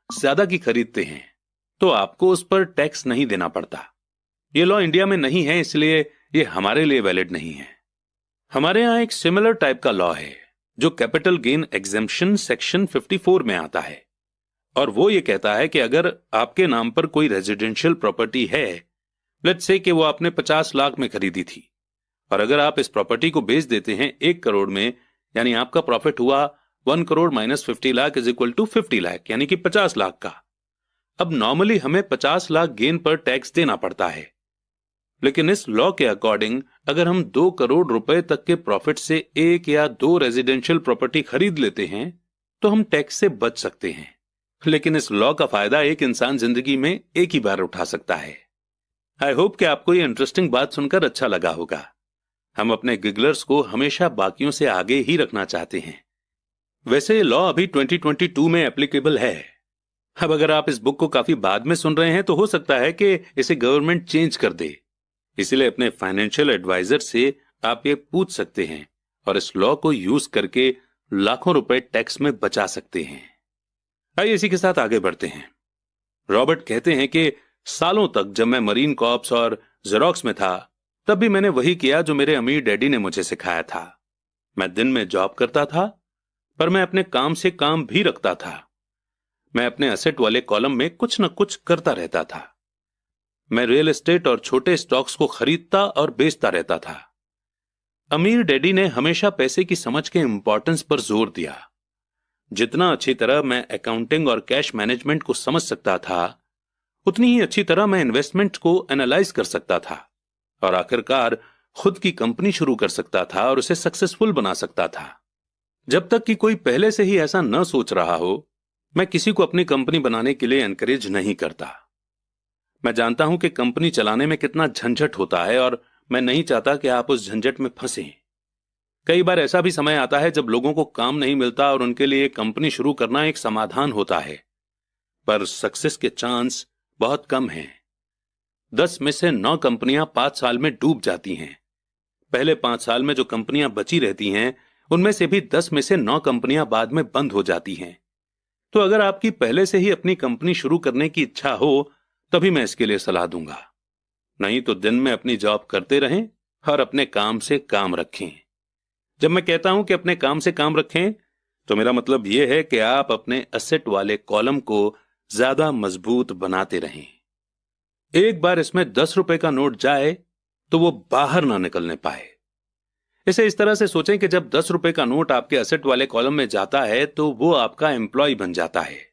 ज्यादा की खरीदते हैं तो आपको उस पर टैक्स नहीं देना पड़ता। ये लॉ इंडिया में नहीं है, इसलिए ये हमारे लिए वैलिड नहीं है। हमारे यहाँ एक सिमिलर टाइप का लॉ है जो कैपिटल गेन एग्जेम्पशन सेक्शन 54 में आता है, और वो ये कहता है कि अगर आपके नाम पर कोई रेजिडेंशियल प्रॉपर्टी है, लेट्स से कि वो आपने 50 लाख में खरीदी थी, और अगर आप इस प्रॉपर्टी को बेच देते हैं 1 करोड़ में, यानी आपका प्रॉफिट हुआ 1 crore minus 50 lakh is equal to 50 lakh, यानी कि 50 लाख का। अब नॉर्मली हमें 50 लाख गेन पर टैक्स देना पड़ता है, लेकिन इस लॉ के अकॉर्डिंग अगर हम 2 करोड़ रुपए तक के प्रॉफिट से 1 या 2 रेजिडेंशियल प्रॉपर्टी खरीद लेते हैं तो हम टैक्स से बच सकते हैं। लेकिन इस लॉ का फायदा एक इंसान जिंदगी में एक ही बार उठा सकता है। आई होप कि आपको ये इंटरेस्टिंग बात सुनकर अच्छा लगा होगा। हम अपने गिगलर्स को हमेशा बाकियों से आगे ही रखना चाहते हैं। वैसे ये लॉ अभी 2022 में एप्लीकेबल है। अब अगर आप इस बुक को काफी बाद में सुन रहे हैं तो हो सकता है कि इसे गवर्नमेंट चेंज कर दे, इसलिए अपने फाइनेंशियल एडवाइजर से आप ये पूछ सकते हैं और इस लॉ को यूज करके लाखों रुपए टैक्स में बचा सकते हैं। आइए इसी के साथ आगे बढ़ते हैं। रॉबर्ट कहते हैं कि सालों तक जब मैं मरीन कॉर्प्स और जेरोक्स में था तब भी मैंने वही किया जो मेरे अमीर डैडी ने मुझे सिखाया था। मैं दिन में जॉब करता था, पर मैं अपने काम से काम भी रखता था। मैं अपने असेट वाले कॉलम में कुछ न कुछ करता रहता था। मैं रियल एस्टेट और छोटे स्टॉक्स को खरीदता और बेचता रहता था। अमीर डैडी ने हमेशा पैसे की समझ के इंपॉर्टेंस पर जोर दिया। जितना अच्छी तरह मैं अकाउंटिंग और कैश मैनेजमेंट को समझ सकता था, उतनी ही अच्छी तरह मैं इन्वेस्टमेंट को एनालाइज कर सकता था और आखिरकार खुद की कंपनी शुरू कर सकता था और उसे सक्सेसफुल बना सकता था। जब तक कि कोई पहले से ही ऐसा न सोच रहा हो, मैं किसी को अपनी कंपनी बनाने के लिए एनकरेज नहीं करता। मैं जानता हूं कि कंपनी चलाने में कितना झंझट होता है और मैं नहीं चाहता कि आप उस झंझट में फंसें। कई बार ऐसा भी समय आता है जब लोगों को काम नहीं मिलता और उनके लिए कंपनी शुरू करना एक समाधान होता है, पर सक्सेस के चांस बहुत कम हैं। 10 में से 9 कंपनियां 5 साल में डूब जाती हैं। पहले 5 साल में जो कंपनियां बची रहती हैं, उनमें से भी 10 में से 9 कंपनियां बाद में बंद हो जाती हैं। तो अगर आपकी पहले से ही अपनी कंपनी शुरू करने की इच्छा हो, तभी मैं इसके लिए सलाह दूंगा। नहीं तो दिन में अपनी जॉब करते रहें और अपने काम से काम रखें। जब मैं कहता हूं कि अपने काम से काम रखें, तो मेरा मतलब यह है कि आप अपने एसेट वाले कॉलम को ज्यादा मजबूत बनाते रहें। एक बार इसमें 10 रुपए का नोट जाए तो वो बाहर ना निकलने पाए। इसे इस तरह से सोचें कि जब 10 रुपए का नोट आपके एसेट वाले कॉलम में जाता है तो वो आपका एम्प्लॉय बन जाता है।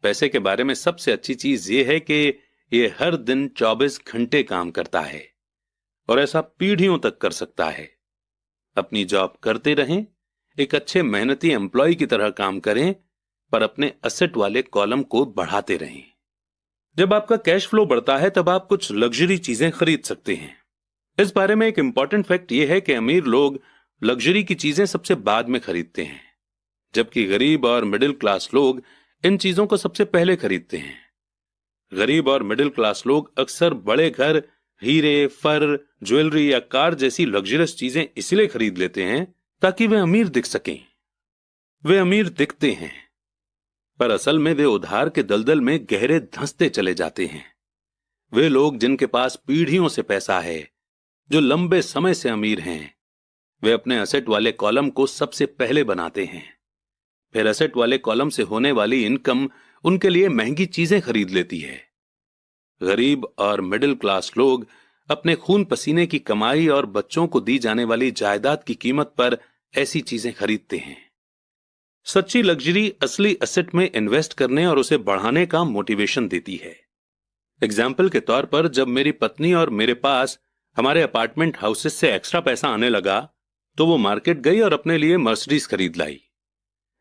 पैसे के बारे में सबसे अच्छी चीज ये है कि ये हर दिन 24 घंटे काम करता है और ऐसा पीढ़ियों तक कर सकता है। अपनी जॉब करते रहें, एक अच्छे मेहनती एम्प्लॉय की तरह काम करें, पर अपने एसेट वाले कॉलम को बढ़ाते रहें। जब आपका कैश फ्लो बढ़ता है तब आप कुछ लग्जरी चीजें खरीद सकते हैं। इस बारे में एक इंपॉर्टेंट फैक्ट यह है कि अमीर लोग लग्जरी की चीजें सबसे बाद में खरीदते हैं, जबकि गरीब और मिडिल क्लास लोग इन चीजों को सबसे पहले खरीदते हैं। गरीब और मिडिल क्लास लोग अक्सर बड़े घर, हीरे, फर, ज्वेलरी या कार जैसी लग्जरियस चीजें इसलिए खरीद लेते हैं ताकि वे अमीर दिख सकें। वे अमीर दिखते हैं, पर असल में वे उधार के दलदल में गहरे धंसते चले जाते हैं। वे लोग जिनके पास पीढ़ियों से पैसा है, जो लंबे समय से अमीर हैं, वे अपने एसेट वाले कॉलम को सबसे पहले बनाते हैं। फिर एसेट वाले कॉलम से होने वाली इनकम उनके लिए महंगी चीजें खरीद लेती है। गरीब और मिडिल क्लास लोग अपने खून पसीने की कमाई और बच्चों को दी जाने वाली जायदाद की कीमत पर ऐसी चीजें खरीदते हैं। सच्ची लग्जरी असली एसेट में इन्वेस्ट करने और उसे बढ़ाने का मोटिवेशन देती है। एग्जाम्पल के तौर पर जब मेरी पत्नी और मेरे पास हमारे अपार्टमेंट हाउसेस से एक्स्ट्रा पैसा आने लगा तो वो मार्केट गई और अपने लिए मर्सिडीज खरीद लाई।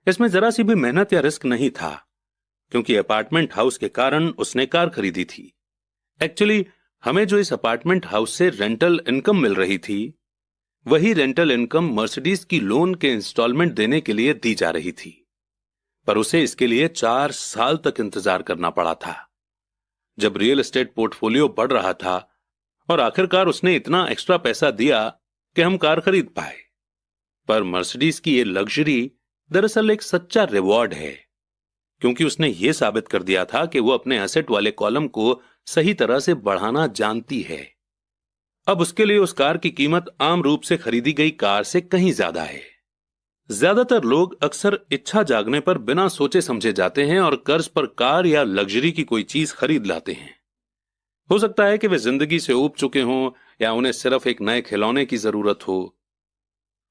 इसमें जरा सी भी मेहनत या रिस्क नहीं था, क्योंकि अपार्टमेंट हाउस के कारण उसने कार खरीदी थी। एक्चुअली हमें जो इस अपार्टमेंट हाउस से रेंटल इनकम मिल रही थी, वही रेंटल इनकम मर्सिडीज की लोन के इंस्टॉलमेंट देने के लिए दी जा रही थी, पर उसे इसके लिए 4 साल तक इंतजार करना पड़ा था। जब रियल एस्टेट पोर्टफोलियो बढ़ रहा था और आखिरकार उसने इतना एक्स्ट्रा पैसा दिया कि हम कार खरीद पाए। पर मर्सिडीज की ये लग्जरी दरअसल एक सच्चा रिवॉर्ड है। क्योंकि उसने यह साबित कर दिया था कि वो अपने एसेट वाले कॉलम को सही तरह से बढ़ाना जानती है। अब उसके लिए उस कार की कीमत आम रूप से खरीदी गई कार से कहीं ज्यादा है। ज्यादातर लोग अक्सर इच्छा जागने पर बिना सोचे समझे जाते हैं और कर्ज पर कार या लग्जरी की कोई चीज खरीद लाते हैं। हो सकता है कि वे जिंदगी से ऊब चुके हों या उन्हें सिर्फ एक नए खिलौने की जरूरत हो।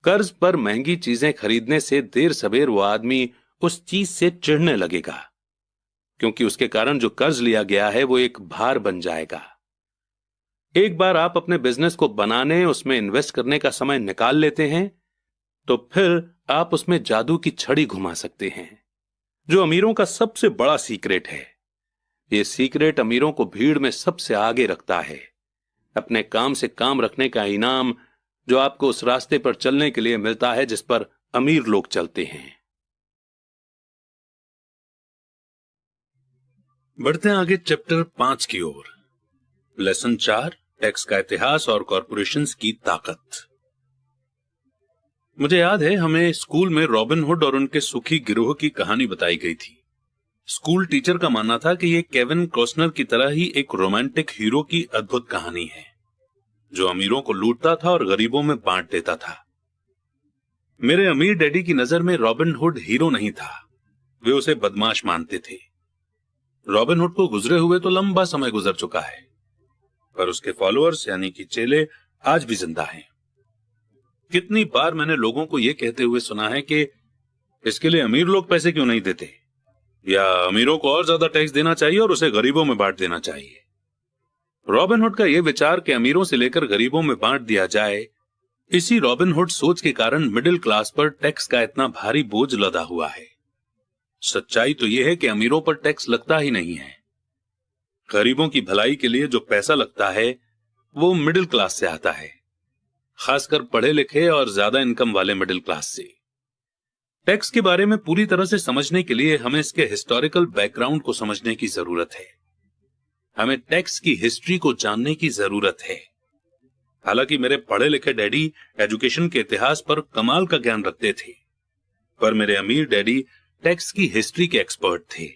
कर्ज पर महंगी चीजें खरीदने से देर सवेर वो आदमी उस चीज से चिढ़ने लगेगा, क्योंकि उसके कारण जो कर्ज लिया गया है वो एक भार बन जाएगा। एक बार आप अपने बिजनेस को बनाने, उसमें इन्वेस्ट करने का समय निकाल लेते हैं, तो फिर आप उसमें जादू की छड़ी घुमा सकते हैं, जो अमीरों का सबसे बड़ा सीक्रेट है। यह सीक्रेट अमीरों को भीड़ में सबसे आगे रखता है। अपने काम से काम रखने का इनाम जो आपको उस रास्ते पर चलने के लिए मिलता है जिस पर अमीर लोग चलते हैं। बढ़ते हैं आगे चैप्टर 5 की ओर। लेसन 4, टैक्स का इतिहास और कॉरपोरेशंस की ताकत। मुझे याद है हमें स्कूल में रॉबिन हुड और उनके सुखी गिरोह की कहानी बताई गई थी। स्कूल टीचर का मानना था कि यह केविन कॉस्टनर की तरह ही एक रोमांटिक हीरो की अद्भुत कहानी है, जो अमीरों को लूटता था और गरीबों में बांट देता था। मेरे अमीर डैडी की नजर में रॉबिन हुड हीरो नहीं था, वे उसे बदमाश मानते थे। रॉबिन हुड को गुजरे हुए तो लंबा समय गुजर चुका है, पर उसके फॉलोअर्स यानी कि चेले आज भी जिंदा हैं। कितनी बार मैंने लोगों को यह कहते हुए सुना है कि इसके लिए अमीर लोग पैसे क्यों नहीं देते, या अमीरों को और ज्यादा टैक्स देना चाहिए और उसे गरीबों में बांट देना चाहिए। रॉबिन हुड का यह विचार कि अमीरों से लेकर गरीबों में बांट दिया जाए, इसी रॉबिन हुड सोच के कारण मिडिल क्लास पर टैक्स का इतना भारी बोझ लदा हुआ है। सच्चाई तो यह है कि अमीरों पर टैक्स लगता ही नहीं है। गरीबों की भलाई के लिए जो पैसा लगता है वो मिडिल क्लास से आता है, खासकर पढ़े लिखे और ज्यादा इनकम वाले मिडिल क्लास से। टैक्स के बारे में पूरी तरह से समझने के लिए हमें इसके हिस्टोरिकल बैकग्राउंड को समझने की जरूरत है। हमें टैक्स की हिस्ट्री को जानने की जरूरत है। हालांकि मेरे पढ़े लिखे डैडी एजुकेशन के इतिहास पर कमाल का ज्ञान रखते थे, पर मेरे अमीर डैडी टैक्स की हिस्ट्री के एक्सपर्ट थे।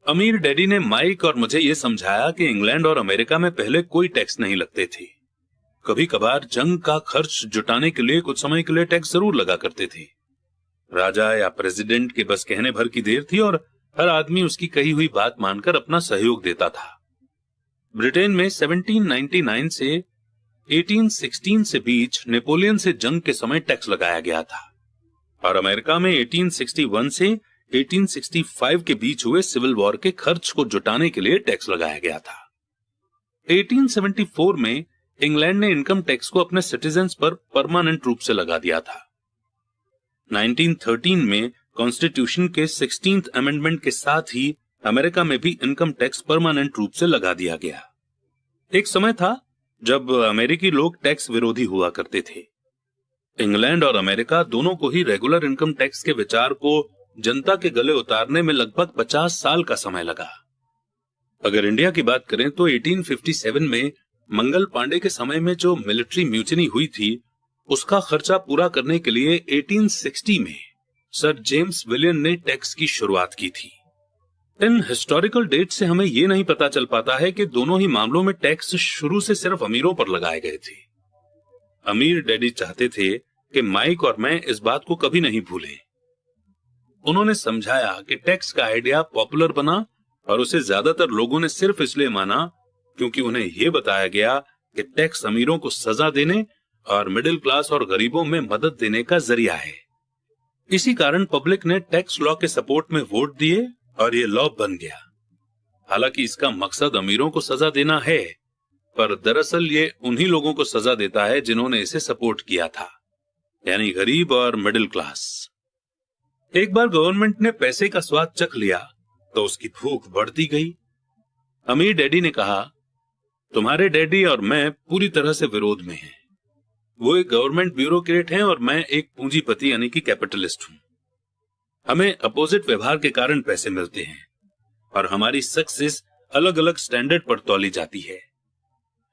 अमीर डैडी ने माइक और मुझे यह समझाया कि इंग्लैंड और अमेरिका में पहले कोई टैक्स नहीं लगते थे। कभी कभार जंग का खर्च जुटाने के लिए कुछ समय के लिए टैक्स जरूर लगा करते थे। राजा या प्रेसिडेंट के बस कहने भर की देर थी और हर आदमी उसकी कही हुई बात मानकर अपना सहयोग देता था। ब्रिटेन में 1799 से 1816 से बीच नेपोलियन से जंग के समय टैक्स लगाया गया था, और अमेरिका में 1861 से 1865 के बीच हुए सिविल वॉर के खर्च को जुटाने के लिए टैक्स लगाया गया था। 1874 में इंग्लैंड ने इनकम टैक्स को अपने सिटीजन्स पर परमानेंट रूप से लगा दिया था। 1913 में कॉन्स्टिट्यूशन के 16th अमेंडमेंट के साथ ही अमेरिका में भी इनकम टैक्स परमानेंट रूप से लगा दिया गया। एक समय था जब अमेरिकी लोग टैक्स विरोधी हुआ करते थे। इंग्लैंड और अमेरिका दोनों को ही रेगुलर इनकम टैक्स के विचार को जनता के गले उतारने में लगभग 50 साल का समय लगा। अगर इंडिया की बात करें तो 1857 में मंगल पांडे के समय में जो मिलिट्री म्यूटिनी हुई थी, उसका खर्चा पूरा करने के लिए 1860 में सर जेम्स विलियम ने टैक्स की शुरुआत की थी। इन हिस्टोरिकल डेट से हमें यह नहीं पता चल पाता है कि दोनों ही मामलों में टैक्स शुरू से सिर्फ अमीरों पर लगाए गए थे। अमीर डैडी चाहते थे कि माइक और मैं इस बात को कभी नहीं भूलें। उन्होंने समझाया कि टैक्स का आइडिया पॉपुलर बना और उसे ज्यादातर लोगों ने सिर्फ इसलिए माना क्योंकि उन्हें यह बताया गया कि टैक्स अमीरों को सजा देने और मिडिल क्लास और गरीबों में मदद देने का जरिया है। इसी कारण पब्लिक ने टैक्स लॉ के सपोर्ट में वोट दिए और ये लॉ बन गया। हालांकि इसका मकसद अमीरों को सजा देना है, पर दरअसल ये उन्हीं लोगों को सजा देता है जिन्होंने इसे सपोर्ट किया था, यानी गरीब और मिडिल क्लास। एक बार गवर्नमेंट ने पैसे का स्वाद चख लिया तो उसकी भूख बढ़ती गई। अमीर डैडी ने कहा, तुम्हारे डैडी और मैं पूरी तरह से विरोध में हैं। वो एक गवर्नमेंट ब्यूरोक्रेट हैं और मैं एक पूंजीपति यानी कि कैपिटलिस्ट हूं। हमें अपोजिट व्यवहार के कारण पैसे मिलते हैं और हमारी सक्सेस अलग अलग स्टैंडर्ड पर तौली जाती है।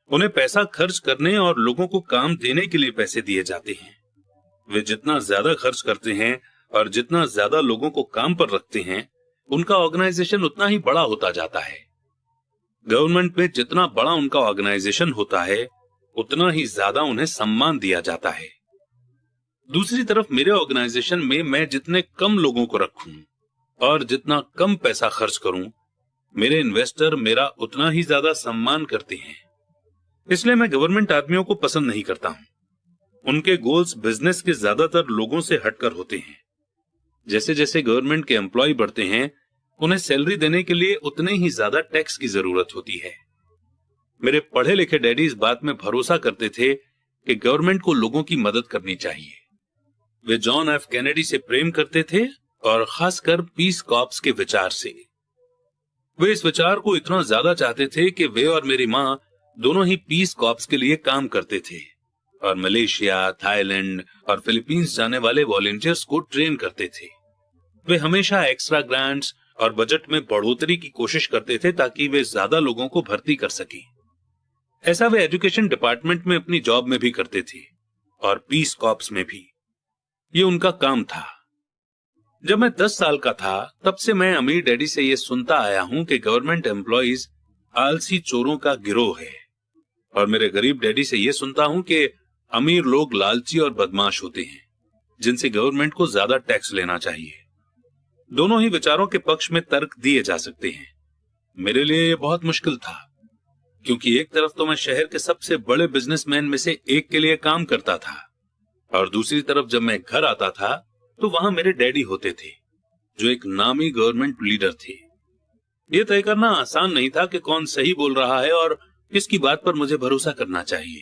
उन्हें पैसा खर्च करने और लोगों को काम देने के लिए पैसे दिए जाते हैं। वे जितना ज्यादा खर्च करते हैं और जितना ज्यादा लोगों को काम पर रखते हैं, उनका ऑर्गेनाइजेशन उतना ही बड़ा होता जाता है। गवर्नमेंट में जितना बड़ा उनका ऑर्गेनाइजेशन होता है, उतना ही ज्यादा उन्हें सम्मान दिया जाता है। दूसरी तरफ मेरे ऑर्गेनाइजेशन में मैं जितने कम लोगों को रखूं और जितना कम पैसा खर्च करूं, मेरे इन्वेस्टर मेरा उतना ही ज्यादा सम्मान करते हैं। इसलिए मैं गवर्नमेंट आदमियों को पसंद नहीं करता हूं। उनके गोल्स बिजनेस के ज्यादातर लोगों से हटकर होते हैं। जैसे जैसे गवर्नमेंट के एम्प्लॉय बढ़ते हैं, उन्हें सैलरी देने के लिए उतने ही ज्यादा टैक्स की जरूरत होती है। मेरे पढ़े लिखे डैडी इस बात में भरोसा करते थे कि गवर्नमेंट को लोगों की मदद करनी चाहिए। वे जॉन एफ कैनेडी से प्रेम करते थे और खासकर पीस कॉर्प्स के विचार से। वे इस विचार को इतना ज्यादा चाहते थे कि वे और मेरी मां दोनों ही पीस कॉर्प्स के लिए काम करते थे और मलेशिया, थाईलैंड और फिलीपींस जाने वाले वॉलंटियर्स को ट्रेन करते थे। वे हमेशा एक्स्ट्रा ग्रांट्स और बजट में बढ़ोतरी की कोशिश करते थे ताकि वे ज्यादा लोगों को भर्ती कर सकें। ऐसा वे एजुकेशन डिपार्टमेंट में अपनी जॉब में भी करते थे और पीस कॉर्प्स में भी। ये उनका काम था। जब मैं 10 साल का था, तब से मैं अमीर डैडी से यह सुनता आया हूं कि गवर्नमेंट एम्प्लॉइज आलसी चोरों का गिरोह है, और मेरे गरीब डैडी से यह सुनता हूं कि अमीर लोग लालची और बदमाश होते हैं जिनसे गवर्नमेंट को ज्यादा टैक्स लेना चाहिए। दोनों ही विचारों के पक्ष में तर्क दिए जा सकते हैं। मेरे लिए यह बहुत मुश्किल था, क्योंकि एक तरफ तो मैं शहर के सबसे बड़े बिजनेसमैन में से एक के लिए काम करता था, और दूसरी तरफ जब मैं घर आता था तो वहां मेरे डैडी होते थे, जो एक नामी गवर्नमेंट लीडर थे। यह तय करना आसान नहीं था कि कौन सही बोल रहा है और किसकी बात पर मुझे भरोसा करना चाहिए।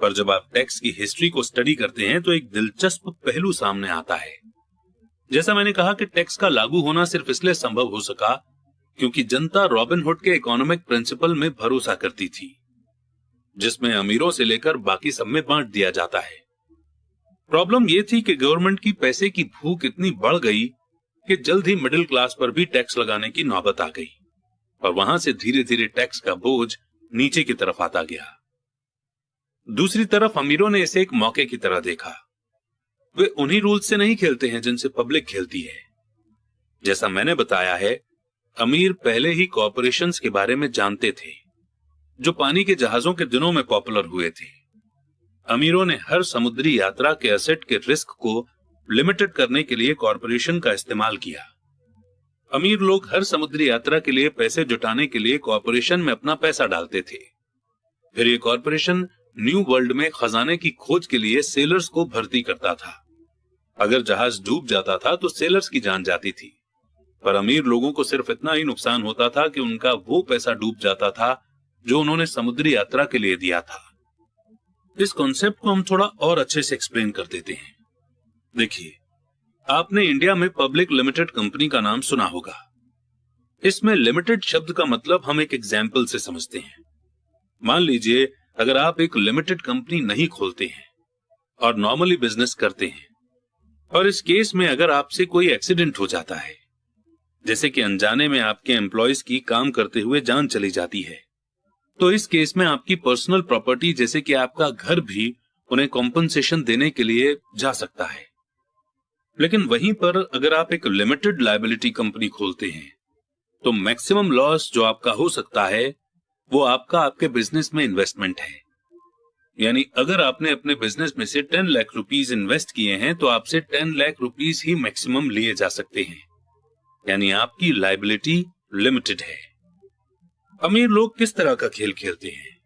पर जब आप टैक्स की हिस्ट्री को स्टडी करते हैं तो एक दिलचस्प पहलू सामने आता है। जैसा मैंने कहा कि टैक्स का लागू होना सिर्फ इसलिए संभव हो सका क्योंकि जनता रॉबिनहुड के इकोनॉमिक प्रिंसिपल में भरोसा करती थी, जिसमें अमीरों से लेकर बाकी सब में बांट दिया जाता है। प्रॉब्लम यह थी कि गवर्नमेंट की पैसे की भूख इतनी बढ़ गई कि जल्द ही मिडिल क्लास पर भी टैक्स लगाने की नौबत आ गई, और वहां से धीरे धीरे टैक्स का बोझ नीचे की तरफ आता गया। दूसरी तरफ अमीरों ने इसे एक मौके की तरह देखा। वे उन्हीं रूल्स से नहीं खेलते हैं जिनसे पब्लिक खेलती है। जैसा मैंने बताया है, अमीर पहले ही कॉर्पोरेशंस के बारे में जानते थे, जो पानी के जहाजों के दिनों में पॉपुलर हुए थे। अमीरों ने हर समुद्री यात्रा के एसेट के रिस्क को लिमिटेड करने के लिए कॉर्पोरेशन का इस्तेमाल किया। अमीर लोग हर समुद्री यात्रा के लिए पैसे जुटाने के लिए कॉर्पोरेशन में अपना पैसा डालते थे। फिर ये कॉर्पोरेशन न्यू वर्ल्ड में खजाने की खोज के लिए सेलर्स को भर्ती करता था। अगर जहाज डूब जाता था तो सेलर्स की जान जाती थी, पर अमीर लोगों को सिर्फ इतना ही नुकसान होता था कि उनका वो पैसा डूब जाता था जो उन्होंने समुद्री यात्रा के लिए दिया था। इस कॉन्सेप्ट को हम थोड़ा और अच्छे से एक्सप्लेन कर देते हैं। देखिए, आपने इंडिया में पब्लिक लिमिटेड कंपनी का नाम सुना होगा। इसमें लिमिटेड शब्द का मतलब हम एक एग्जाम्पल से समझते हैं। मान लीजिए, अगर आप एक लिमिटेड कंपनी नहीं खोलते हैं और नॉर्मली बिजनेस करते हैं, और इस केस में अगर आपसे कोई एक्सीडेंट हो जाता है, जैसे कि अनजाने में आपके एम्प्लॉयज की काम करते हुए जान चली जाती है, तो इस केस में आपकी पर्सनल प्रॉपर्टी जैसे कि आपका घर भी उन्हें कॉम्पनसेशन देने के लिए जा सकता है। लेकिन वहीं पर अगर आप एक लिमिटेड लायबिलिटी कंपनी खोलते हैं, तो मैक्सिमम लॉस जो आपका हो सकता है वो आपका आपके बिजनेस में इन्वेस्टमेंट है। यानी अगर आपने अपने बिजनेस में से 10 लाख रुपीस इन्वेस्ट किए हैं तो आपसे 10 लाख रुपीस ही मैक्सिमम लिए जा सकते हैं। यानी आपकी लायबिलिटी लिमिटेड है। अमीर लोग किस तरह का खेल खेलते हैं?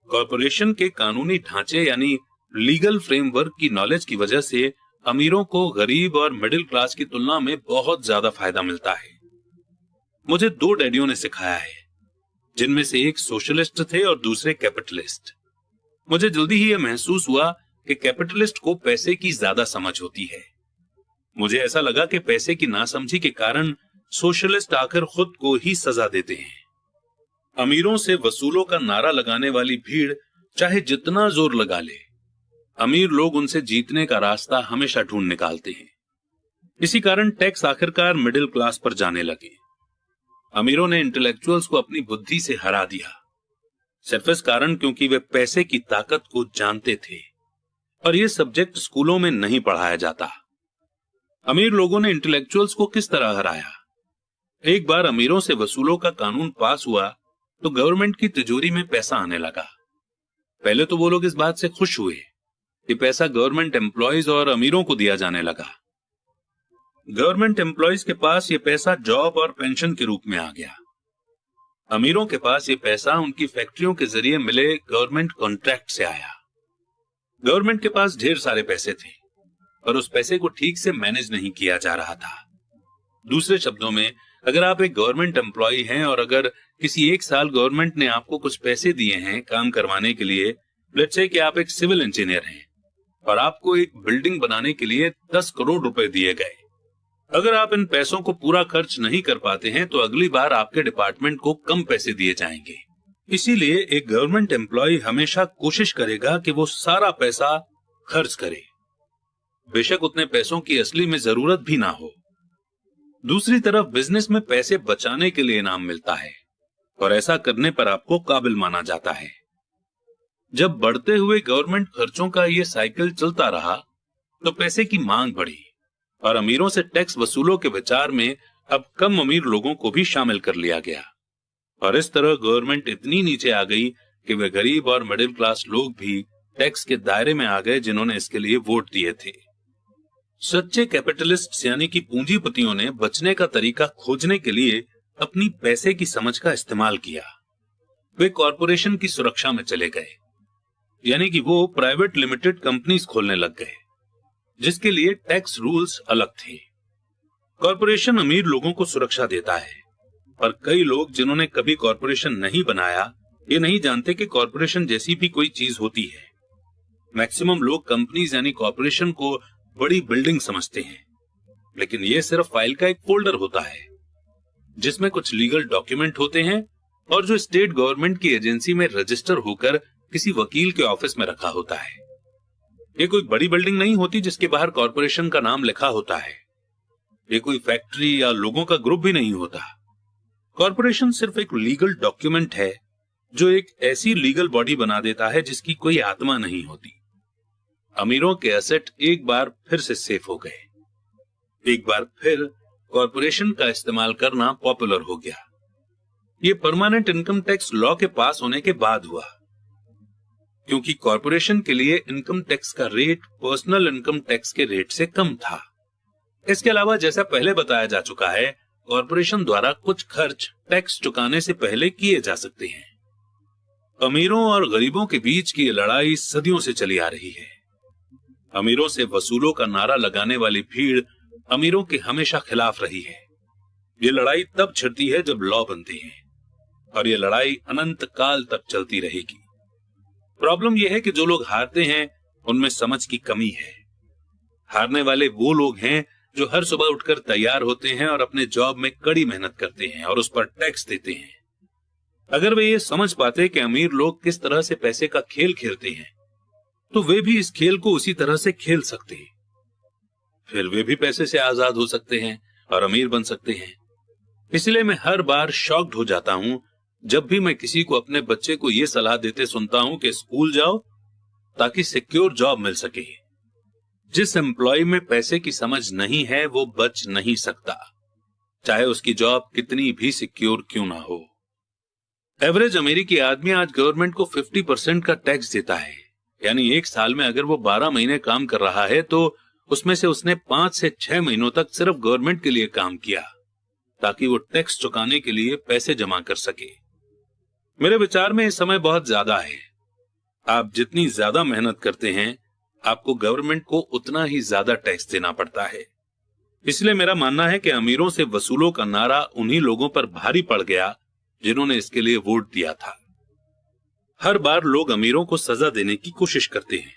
कॉर्पोरेशन के कानूनी ढांचे यानी लीगल फ्रेमवर्क की नॉलेज की वजह से अमीरों को गरीब और मिडिल क्लास की तुलना में बहुत ज्यादा फायदा मिलता है। मुझे 2 डैडियों ने सिखाया है, जिनमें से एक सोशलिस्ट थे और दूसरे कैपिटलिस्ट। मुझे जल्दी ही यह महसूस हुआ कि कैपिटलिस्ट को पैसे की ज्यादा समझ होती है। मुझे ऐसा लगा कि पैसे की नासमझी के कारण सोशलिस्ट आकर खुद को ही सजा देते हैं। अमीरों से वसूलों का नारा लगाने वाली भीड़ चाहे जितना जोर लगा ले, अमीर लोग उनसे जीतने का रास्ता हमेशा ढूंढ निकालते हैं। इसी कारण टैक्स आखिरकार मिडिल क्लास पर जाने लगे। अमीरों ने इंटेलेक्चुअल्स को अपनी बुद्धि से हरा दिया, सिर्फ इस कारण क्योंकि वे पैसे की ताकत को जानते थे, और यह सब्जेक्ट स्कूलों में नहीं पढ़ाया जाता। अमीर लोगों ने इंटेलेक्चुअल्स को किस तरह हराया? एक बार अमीरों से वसूलों का कानून पास हुआ तो गवर्नमेंट की तिजोरी में पैसा आने लगा। पहले तो वो लोग इस बात से खुश हुए कि पैसा गवर्नमेंट एम्प्लॉयज और अमीरों को दिया जाने लगा। गवर्नमेंट एम्प्लॉयज के पास ये पैसा जॉब और पेंशन के रूप में आ गया। अमीरों के पास ये पैसा उनकी फैक्ट्रियों के जरिए मिले गवर्नमेंट कॉन्ट्रैक्ट से आया। गवर्नमेंट के पास ढेर सारे पैसे थे, पर उस पैसे को ठीक से मैनेज नहीं किया जा रहा था। दूसरे शब्दों में, अगर आप एक गवर्नमेंट एम्प्लॉय हैं और अगर किसी एक साल गवर्नमेंट ने आपको कुछ पैसे दिए हैं काम करवाने के लिए, लेट्स से कि आप एक सिविल इंजीनियर हैं और आपको एक बिल्डिंग बनाने के लिए 10 करोड़ रुपए दिए गए। अगर आप इन पैसों को पूरा खर्च नहीं कर पाते हैं तो अगली बार आपके डिपार्टमेंट को कम पैसे दिए जाएंगे। इसीलिए एक गवर्नमेंट एम्प्लॉय हमेशा कोशिश करेगा कि वो सारा पैसा खर्च करे, बेशक उतने पैसों की असली में जरूरत भी ना हो। दूसरी तरफ बिजनेस में पैसे बचाने के लिए इनाम मिलता है और ऐसा करने पर आपको काबिल माना जाता है। जब बढ़ते हुए गवर्नमेंट खर्चों का ये साइकिल चलता रहा तो पैसे की मांग बढ़ी और अमीरों से टैक्स वसूलों के विचार में अब कम अमीर लोगों को भी शामिल कर लिया गया और इस तरह गवर्नमेंट इतनी नीचे आ गई कि वे गरीब और मिडिल क्लास लोग भी टैक्स के दायरे में आ गए जिन्होंने इसके लिए वोट दिए थे। सच्चे कैपिटलिस्ट यानी कि पूंजीपतियों ने बचने का तरीका खोजने के लिए अपनी पैसे की समझ का इस्तेमाल किया। वे कॉरपोरेशन की सुरक्षा में चले गए, यानी कि वो प्राइवेट लिमिटेड कंपनीज खोलने लग गए जिसके लिए टैक्स रूल्स अलग थे। कॉरपोरेशन अमीर लोगों को सुरक्षा देता है, पर कई लोग जिन्होंने कभी कॉरपोरेशन नहीं बनाया ये नहीं जानते कि कॉरपोरेशन जैसी भी कोई चीज होती है। मैक्सिमम लोग कंपनीज यानी कॉरपोरेशन को बड़ी बिल्डिंग समझते हैं, लेकिन ये सिर्फ फाइल का एक फोल्डर होता है जिसमें कुछ लीगल डॉक्यूमेंट होते हैं और जो स्टेट गवर्नमेंट की एजेंसी में रजिस्टर होकर किसी वकील के ऑफिस में रखा होता है। ये कोई बड़ी बिल्डिंग नहीं होती जिसके बाहर कॉरपोरेशन का नाम लिखा होता है। ये कोई फैक्ट्री या लोगों का ग्रुप भी नहीं होता। कॉरपोरेशन सिर्फ एक लीगल डॉक्यूमेंट है जो एक ऐसी लीगल बॉडी बना देता है जिसकी कोई आत्मा नहीं होती। अमीरों के एसेट एक बार फिर से सेफ हो गए। एक बार फिर कॉरपोरेशन का इस्तेमाल करना पॉपुलर हो गया। ये परमानेंट इनकम टैक्स लॉ के पास होने के बाद हुआ, क्योंकि कॉरपोरेशन के लिए इनकम टैक्स का रेट पर्सनल इनकम टैक्स के रेट से कम था। इसके अलावा जैसा पहले बताया जा चुका है, कॉरपोरेशन द्वारा कुछ खर्च टैक्स चुकाने से पहले किए जा सकते हैं। अमीरों और गरीबों के बीच की लड़ाई सदियों से चली आ रही है। अमीरों से वसूलों का नारा लगाने वाली भीड़ अमीरों के हमेशा खिलाफ रही है। ये लड़ाई तब छिड़ती है जब लॉ बनते हैं और ये लड़ाई अनंत काल तक चलती रहेगी। प्रॉब्लम यह है कि जो लोग हारते हैं उनमें समझ की कमी है। हारने वाले वो लोग हैं जो हर सुबह उठकर तैयार होते हैं और अपने जॉब में कड़ी मेहनत करते हैं और उस पर टैक्स देते हैं। अगर वे ये समझ पाते कि अमीर लोग किस तरह से पैसे का खेल खेलते हैं तो वे भी इस खेल को उसी तरह से खेल सकते हैं। फिर वे भी पैसे से आजाद हो सकते हैं और अमीर बन सकते हैं। इसलिए मैं हर बार शॉक्ड हो जाता हूं जब भी मैं किसी को अपने बच्चे को यह सलाह देते सुनता हूं कि स्कूल जाओ ताकि सिक्योर जॉब मिल सके। जिस एम्प्लॉय में पैसे की समझ नहीं है वो बच नहीं सकता, चाहे उसकी जॉब कितनी भी सिक्योर क्यों ना हो। एवरेज अमेरिकी आदमी आज गवर्नमेंट को 50% का टैक्स देता है, यानी एक साल में अगर वो 12 महीने काम कर रहा है तो उसमें से उसने 5 से 6 महीनों तक सिर्फ गवर्नमेंट के लिए काम किया ताकि वो टैक्स चुकाने के लिए पैसे जमा कर सके। मेरे विचार में इस समय बहुत ज्यादा है। आप जितनी ज्यादा मेहनत करते हैं आपको गवर्नमेंट को उतना ही ज्यादा टैक्स देना पड़ता है। इसलिए मेरा मानना है कि अमीरों से वसूलों का नारा उन्हीं लोगों पर भारी पड़ गया जिन्होंने इसके लिए वोट दिया था। हर बार लोग अमीरों को सजा देने की कोशिश करते हैं।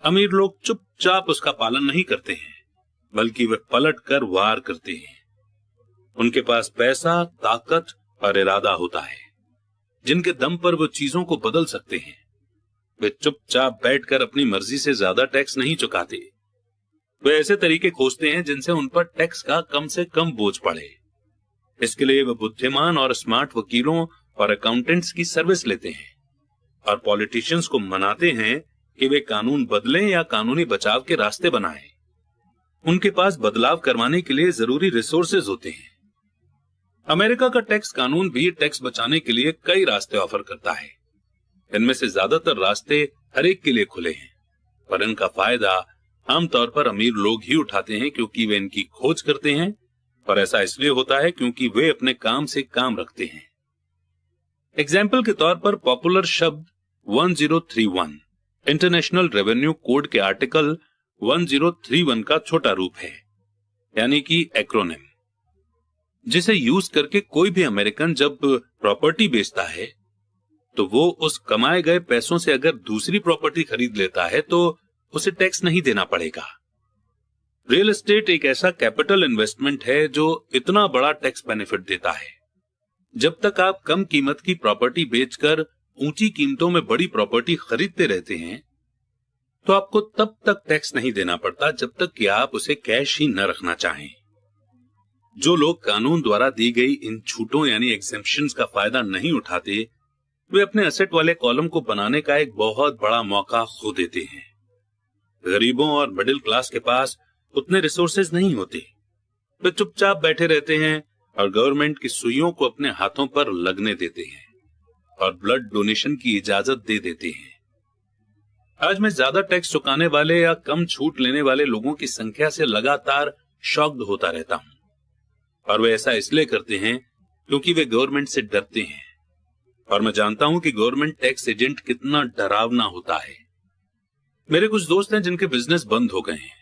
अमीर लोग चुपचाप उसका पालन नहीं करते हैं, बल्कि वे पलट कर वार करते हैं। उनके पास पैसा, ताकत और इरादा होता है जिनके दम पर वो चीजों को बदल सकते हैं। वे चुपचाप बैठकर अपनी मर्जी से ज्यादा टैक्स नहीं चुकाते। वे ऐसे तरीके खोजते हैं जिनसे उन पर टैक्स का कम से कम बोझ पड़े। इसके लिए वे बुद्धिमान और स्मार्ट वकीलों और अकाउंटेंट्स की सर्विस लेते हैं और पॉलिटिशियंस को मनाते हैं कि वे कानून बदलें या कानूनी बचाव के रास्ते बनाएं। उनके पास बदलाव करवाने के लिए जरूरी रिसोर्सेज होते हैं। अमेरिका का टैक्स कानून भी टैक्स बचाने के लिए कई रास्ते ऑफर करता है। इनमें से ज्यादातर रास्ते हर एक के लिए खुले हैं, पर इनका फायदा आमतौर पर अमीर लोग ही उठाते हैं क्योंकि वे इनकी खोज करते हैं, और ऐसा इसलिए होता है क्योंकि वे अपने काम से काम रखते हैं। एग्जाम्पल के तौर पर पॉपुलर शब्द 1031 इंटरनेशनल रेवेन्यू कोड के आर्टिकल 1031 का छोटा रूप है, यानी कि एक्रोनिम, जिसे यूज करके कोई भी अमेरिकन जब प्रॉपर्टी बेचता है तो वो उस कमाए गए पैसों से अगर दूसरी प्रॉपर्टी खरीद लेता है तो उसे टैक्स नहीं देना पड़ेगा। रियल एस्टेट एक ऐसा कैपिटल इन्वेस्टमेंट है जो इतना बड़ा टैक्स बेनिफिट देता है। जब तक आप कम कीमत की प्रॉपर्टी बेचकर ऊंची कीमतों में बड़ी प्रॉपर्टी खरीदते रहते हैं तो आपको तब तक टैक्स नहीं देना पड़ता जब तक कि आप उसे कैश ही न रखना चाहें। जो लोग कानून द्वारा दी गई इन छूटों यानी एग्जेम्पशंस का फायदा नहीं उठाते, वे अपने एसेट वाले कॉलम को बनाने का एक बहुत बड़ा मौका खो देते हैं। गरीबों और मिडिल क्लास के पास उतने रिसोर्सेज नहीं होते, वे चुपचाप बैठे रहते हैं और गवर्नमेंट की सुइयों को अपने हाथों पर लगने देते हैं और ब्लड डोनेशन की इजाजत दे देते हैं। आज मैं ज्यादा टैक्स चुकाने वाले या कम छूट लेने वाले लोगों की संख्या से लगातार शॉक्ड होता रहता हूं, और वे ऐसा इसलिए करते हैं क्योंकि वे गवर्नमेंट से डरते हैं, और मैं जानता हूं कि गवर्नमेंट टैक्स एजेंट कितना डरावना होता है। मेरे कुछ दोस्त हैं जिनके बिजनेस बंद हो गए हैं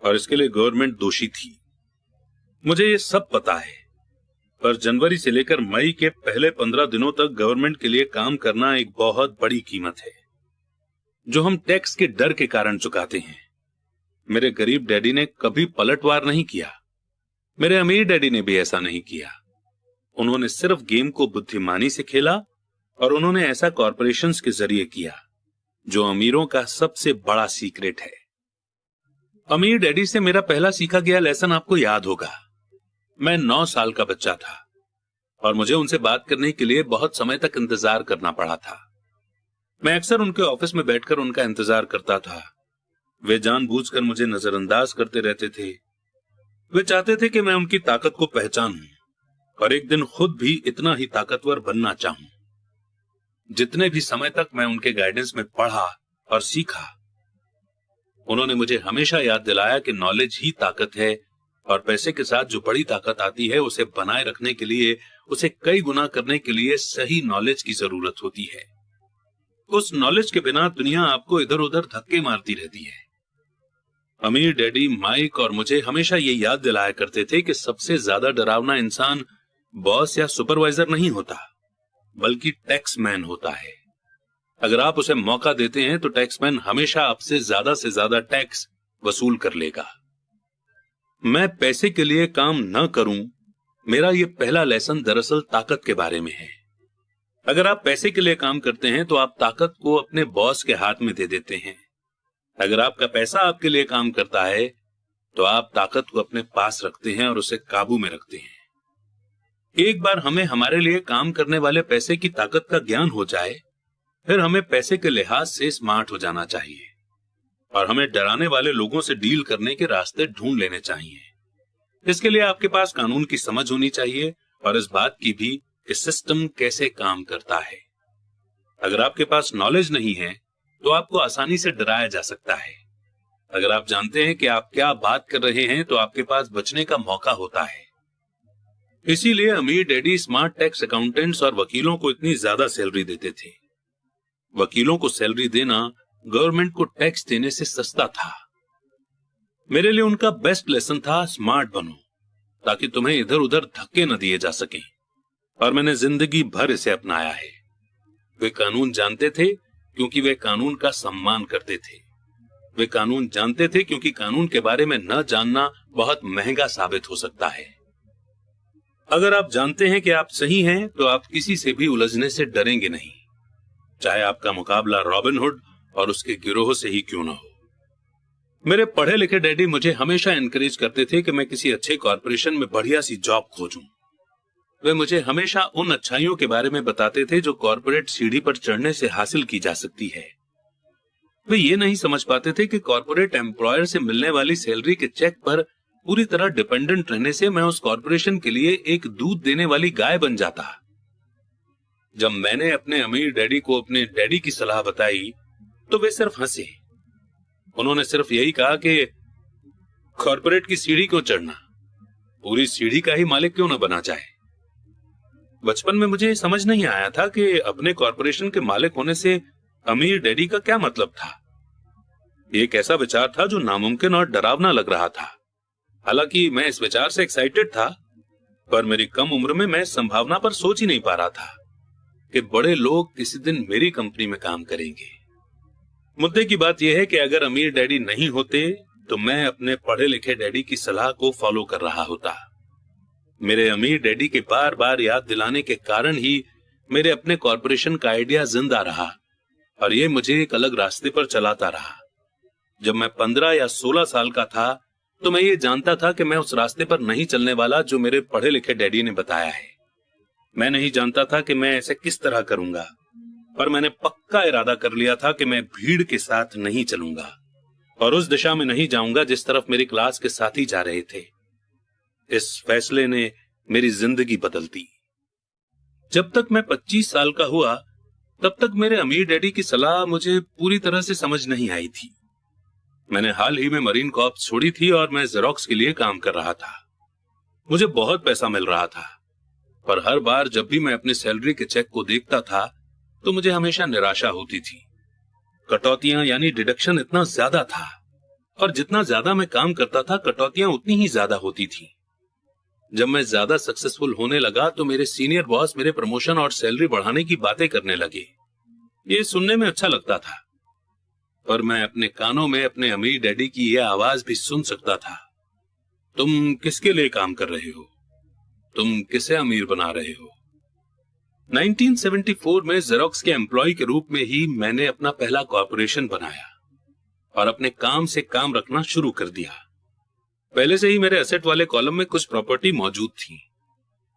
और इसके लिए गवर्नमेंट दोषी थी, मुझे ये सब पता है, पर जनवरी से लेकर मई के पहले 15 दिनों तक गवर्नमेंट के लिए काम करना एक बहुत बड़ी कीमत है जो हम टैक्स के डर के कारण चुकाते हैं। मेरे गरीब डैडी ने कभी पलटवार नहीं किया, मेरे अमीर डैडी ने भी ऐसा नहीं किया। उन्होंने सिर्फ गेम को बुद्धिमानी से खेला, और उन्होंने ऐसा कॉरपोरेशंस के जरिए किया जो अमीरों का सबसे बड़ा सीक्रेट है। अमीर डैडी से मेरा पहला सीखा गया लेसन आपको याद होगा। मैं 9 साल का बच्चा था और मुझे उनसे बात करने के लिए बहुत समय तक इंतजार करना पड़ा था। मैं अक्सर उनके ऑफिस में बैठकर उनका इंतजार करता था। वे जानबूझकर मुझे नजरअंदाज करते रहते थे। वे चाहते थे कि मैं उनकी ताकत को पहचानूं और एक दिन खुद भी इतना ही ताकतवर बनना चाहूं। जितने भी समय तक मैं उनके गाइडेंस में पढ़ा और सीखा, उन्होंने मुझे हमेशा याद दिलाया कि नॉलेज ही ताकत है, और पैसे के साथ जो बड़ी ताकत आती है उसे बनाए रखने के लिए, उसे कई गुना करने के लिए सही नॉलेज की जरूरत होती है। उस नॉलेज के बिना दुनिया आपको इधर उधर धक्के मारती रहती है। अमीर डैडी, माइक और मुझे हमेशा ये याद दिलाया करते थे कि सबसे ज्यादा डरावना इंसान बॉस या सुपरवाइजर नहीं होता, बल्कि टैक्समैन होता है। अगर आप उसे मौका देते हैं तो टैक्समैन हमेशा आपसे से ज्यादा टैक्स वसूल कर लेगा। मैं पैसे के लिए काम न करूं, मेरा यह पहला लेसन दरअसल ताकत के बारे में है। अगर आप पैसे के लिए काम करते हैं तो आप ताकत को अपने बॉस के हाथ में दे देते हैं। अगर आपका पैसा आपके लिए काम करता है तो आप ताकत को अपने पास रखते हैं और उसे काबू में रखते हैं। एक बार हमें हमारे लिए काम करने वाले पैसे की ताकत का ज्ञान हो जाए, फिर हमें पैसे के लिहाज से स्मार्ट हो जाना चाहिए और हमें डराने वाले लोगों से डील करने के रास्ते ढूंढ लेने चाहिए। इसके लिए आपके पास कानून की समझ होनी चाहिए और इस बात की भी कि सिस्टम कैसे काम करता है। अगर आपके पास नॉलेज नहीं है तो आपको आसानी से डराया जा सकता है। अगर आप जानते हैं कि आप क्या बात कर रहे हैं तो आपके पास बचने का मौका होता है। इसीलिए अमीर डैडी स्मार्ट टैक्स अकाउंटेंट्स और वकीलों को इतनी ज्यादा सैलरी देते थे। वकीलों को सैलरी देना गवर्नमेंट को टैक्स देने से सस्ता था। मेरे लिए उनका बेस्ट लेसन था स्मार्ट बनो, ताकि तुम्हें इधर उधर धक्के न दिए जा सकें, और मैंने जिंदगी भर इसे अपनाया है। वे कानून जानते थे क्योंकि वे कानून का सम्मान करते थे। वे कानून जानते थे क्योंकि कानून के बारे में न जानना बहुत महंगा साबित हो सकता है। अगर आप जानते हैं कि आप सही हैं तो आप किसी से भी उलझने से डरेंगे नहीं, चाहे आपका मुकाबला रॉबिनहुड और उसके गिरोह से ही क्यों ना हो। मेरे पढ़े लिखे डैडी मुझे हमेशा एनकरेज करते थे कि मैं किसी अच्छे कॉर्पोरेशन में बढ़िया सी जॉब खोजूं। वे मुझे हमेशा उन अच्छाइयों के बारे में बताते थे जो कॉर्पोरेट सीढ़ी पर चढ़ने से हासिल की जा सकती है। वे ये नहीं समझ पाते थे कि कॉर्पोरेट एम्प्लॉयर से मिलने वाली सैलरी के चेक पर पूरी तरह डिपेंडेंट रहने से मैं उस कॉरपोरेशन के लिए एक दूध देने वाली गाय बन जाता। जब मैंने अपने अमीर डैडी को अपने डैडी की सलाह बताई तो वे सिर्फ हंसे। उन्होंने सिर्फ यही कहा कि कॉरपोरेट की सीढ़ी क्यों चढ़ना, पूरी सीढ़ी का ही मालिक क्यों न बना जाए। बचपन में मुझे समझ नहीं आया था कि अपने कॉरपोरेशन के मालिक होने से अमीर डैडी का क्या मतलब था। एक ऐसा विचार था जो नामुमकिन और डरावना लग रहा था। हालांकि मैं इस विचार से एक्साइटेड था, पर मेरी कम उम्र में मैं संभावना पर सोच ही नहीं पा रहा था कि बड़े लोग किसी दिन मेरी कंपनी में काम करेंगे। मुद्दे की बात यह है कि अगर अमीर डैडी नहीं होते तो मैं अपने पढ़े लिखे डैडी की सलाह को फॉलो कर रहा होता। मेरे अमीर डैडी के बार बार याद दिलाने के कारण ही मेरे अपने कॉरपोरेशन का आइडिया जिंदा रहा और यह मुझे एक अलग रास्ते पर चलाता रहा। जब मैं 15 या 16 साल का था तो मैं ये जानता था कि मैं उस रास्ते पर नहीं चलने वाला जो मेरे पढ़े लिखे डैडी ने बताया है। मैं नहीं जानता था कि मैं ऐसे किस तरह करूंगा, पर मैंने पक्का इरादा कर लिया था कि मैं भीड़ के साथ नहीं चलूंगा और उस दिशा में नहीं जाऊंगा जिस तरफ मेरी क्लास के साथी जा रहे थे। इस फैसले ने मेरी जिंदगी बदल दी। जब तक मैं 25 साल का हुआ तब तक मेरे अमीर डैडी की सलाह मुझे पूरी तरह से समझ नहीं आई थी। मैंने हाल ही में मरीन कॉर्प्स छोड़ी थी और मैं जेरोक्स के लिए काम कर रहा था। मुझे बहुत पैसा मिल रहा था, पर हर बार जब भी मैं अपनी सैलरी के चेक को देखता था तो मुझे हमेशा निराशा होती थी। कटौतियां यानी डिडक्शन इतना ज्यादा था और जितना ज्यादा मैं काम करता था कटौतियां उतनी ही ज्यादा होती थी। जब मैं ज्यादा सक्सेसफुल होने लगा तो मेरे सीनियर बॉस मेरे प्रमोशन और सैलरी बढ़ाने की बातें करने लगे। ये सुनने में अच्छा लगता था, पर मैं अपने कानों में अपने अमीर डैडी की यह आवाज भी सुन सकता था। तुम किसके लिए काम कर रहे हो? तुम किसे अमीर बना रहे हो? 1974 में जेरोक्स के एम्प्लॉय के रूप में ही मैंने अपना पहला कॉर्पोरेशन बनाया और अपने काम से काम रखना शुरू कर दिया। पहले से ही मेरे एसेट वाले कॉलम में कुछ प्रॉपर्टी मौजूद थी,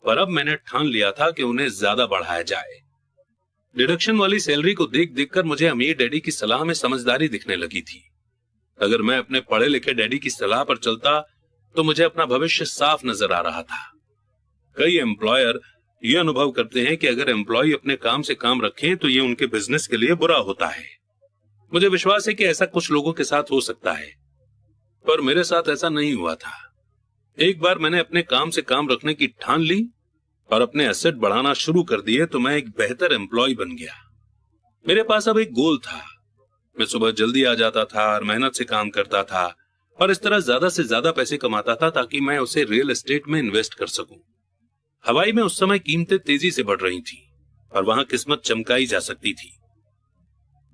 पर अब मैंने ठान लिया था कि उन्हें ज्यादा बढ़ाया जाए। डिडक्शन वाली सैलरी को देख देखकर मुझे अमीर डैडी की सलाह में समझदारी दिखने लगी थी। अगर मैं अपने पढ़े लिखे डैडी की सलाह पर चलता तो मुझे अपना भविष्य साफ नजर आ रहा था। कई एम्प्लॉयर ये अनुभव करते हैं कि अगर एम्प्लॉय अपने काम से काम रखें तो ये उनके बिजनेस के लिए बुरा होता है। मुझे विश्वास है कि ऐसा कुछ लोगों के साथ हो सकता है, पर मेरे साथ ऐसा नहीं हुआ था। एक बार मैंने अपने काम से काम रखने की ठान ली और अपने एसेट बढ़ाना शुरू कर दिए तो मैं एक बेहतर एम्प्लॉय बन गया। मेरे पास अब एक गोल था। मैं सुबह जल्दी आ जाता था और मेहनत से काम करता था और इस तरह ज्यादा से ज्यादा पैसे कमाता था ताकि मैं उसे रियल एस्टेट में इन्वेस्ट कर सकूं। हवाई में उस समय कीमतें तेजी से बढ़ रही थी और वहां किस्मत चमकाई जा सकती थी।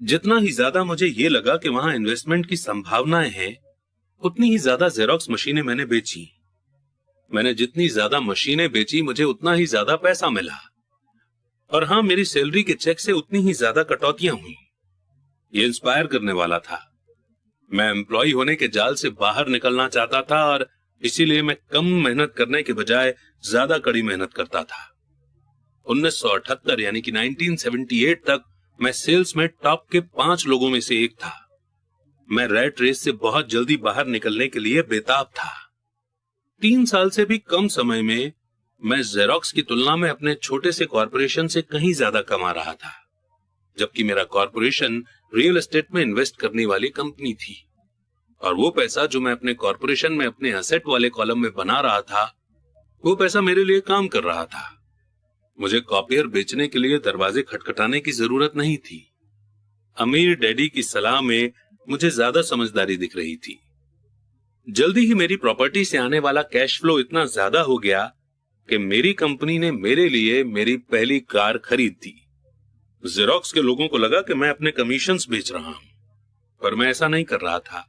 जितना ही ज्यादा मुझे यह लगा कि वहां इन्वेस्टमेंट की संभावनाएं हैं, उतनी ही ज्यादा जेरोक्स मशीनें मैंने बेची। मैंने जितनी ज्यादा मशीनें बेची मुझे उतना ही ज्यादा पैसा मिला और हां, मेरी सैलरी के चेक से उतनी ही ज्यादा कटौतियां हुई। ये इंस्पायर करने वाला था। मैं एम्प्लॉय होने के जाल से बाहर निकलना चाहता था और इसीलिए मैं कम मेहनत करने के बजाय ज्यादा कड़ी मेहनत करता था। 1978 यानी कि 1978 तक मैं सेल्स में टॉप के 5 लोगों में से एक था। मैं रैट रेस से बहुत जल्दी बाहर निकलने के लिए बेताब था। 3 साल से भी कम समय में मैं जेरोक्स की तुलना में अपने छोटे से कॉरपोरेशन से कहीं ज्यादा कमा रहा था, जबकि मेरा कॉरपोरेशन रियल एस्टेट में इन्वेस्ट करने वाली कंपनी थी और वो पैसा जो मैं अपने कॉरपोरेशन में अपने एसेट वाले कॉलम में बना रहा था, वो पैसा मेरे लिए काम कर रहा था। मुझे कॉपियर बेचने के लिए दरवाजे खटखटाने की जरूरत नहीं थी। अमीर डैडी की सलाह में मुझे ज्यादा समझदारी दिख रही थी। जल्दी ही मेरी प्रॉपर्टी से आने वाला कैश फ्लो इतना ज्यादा हो गया कि मेरी कंपनी ने मेरे लिए मेरी पहली कार खरीद दी। जेरोक्स के लोगों को लगा कि मैं अपने कमीशंस बेच रहा हूं, पर मैं ऐसा नहीं कर रहा था।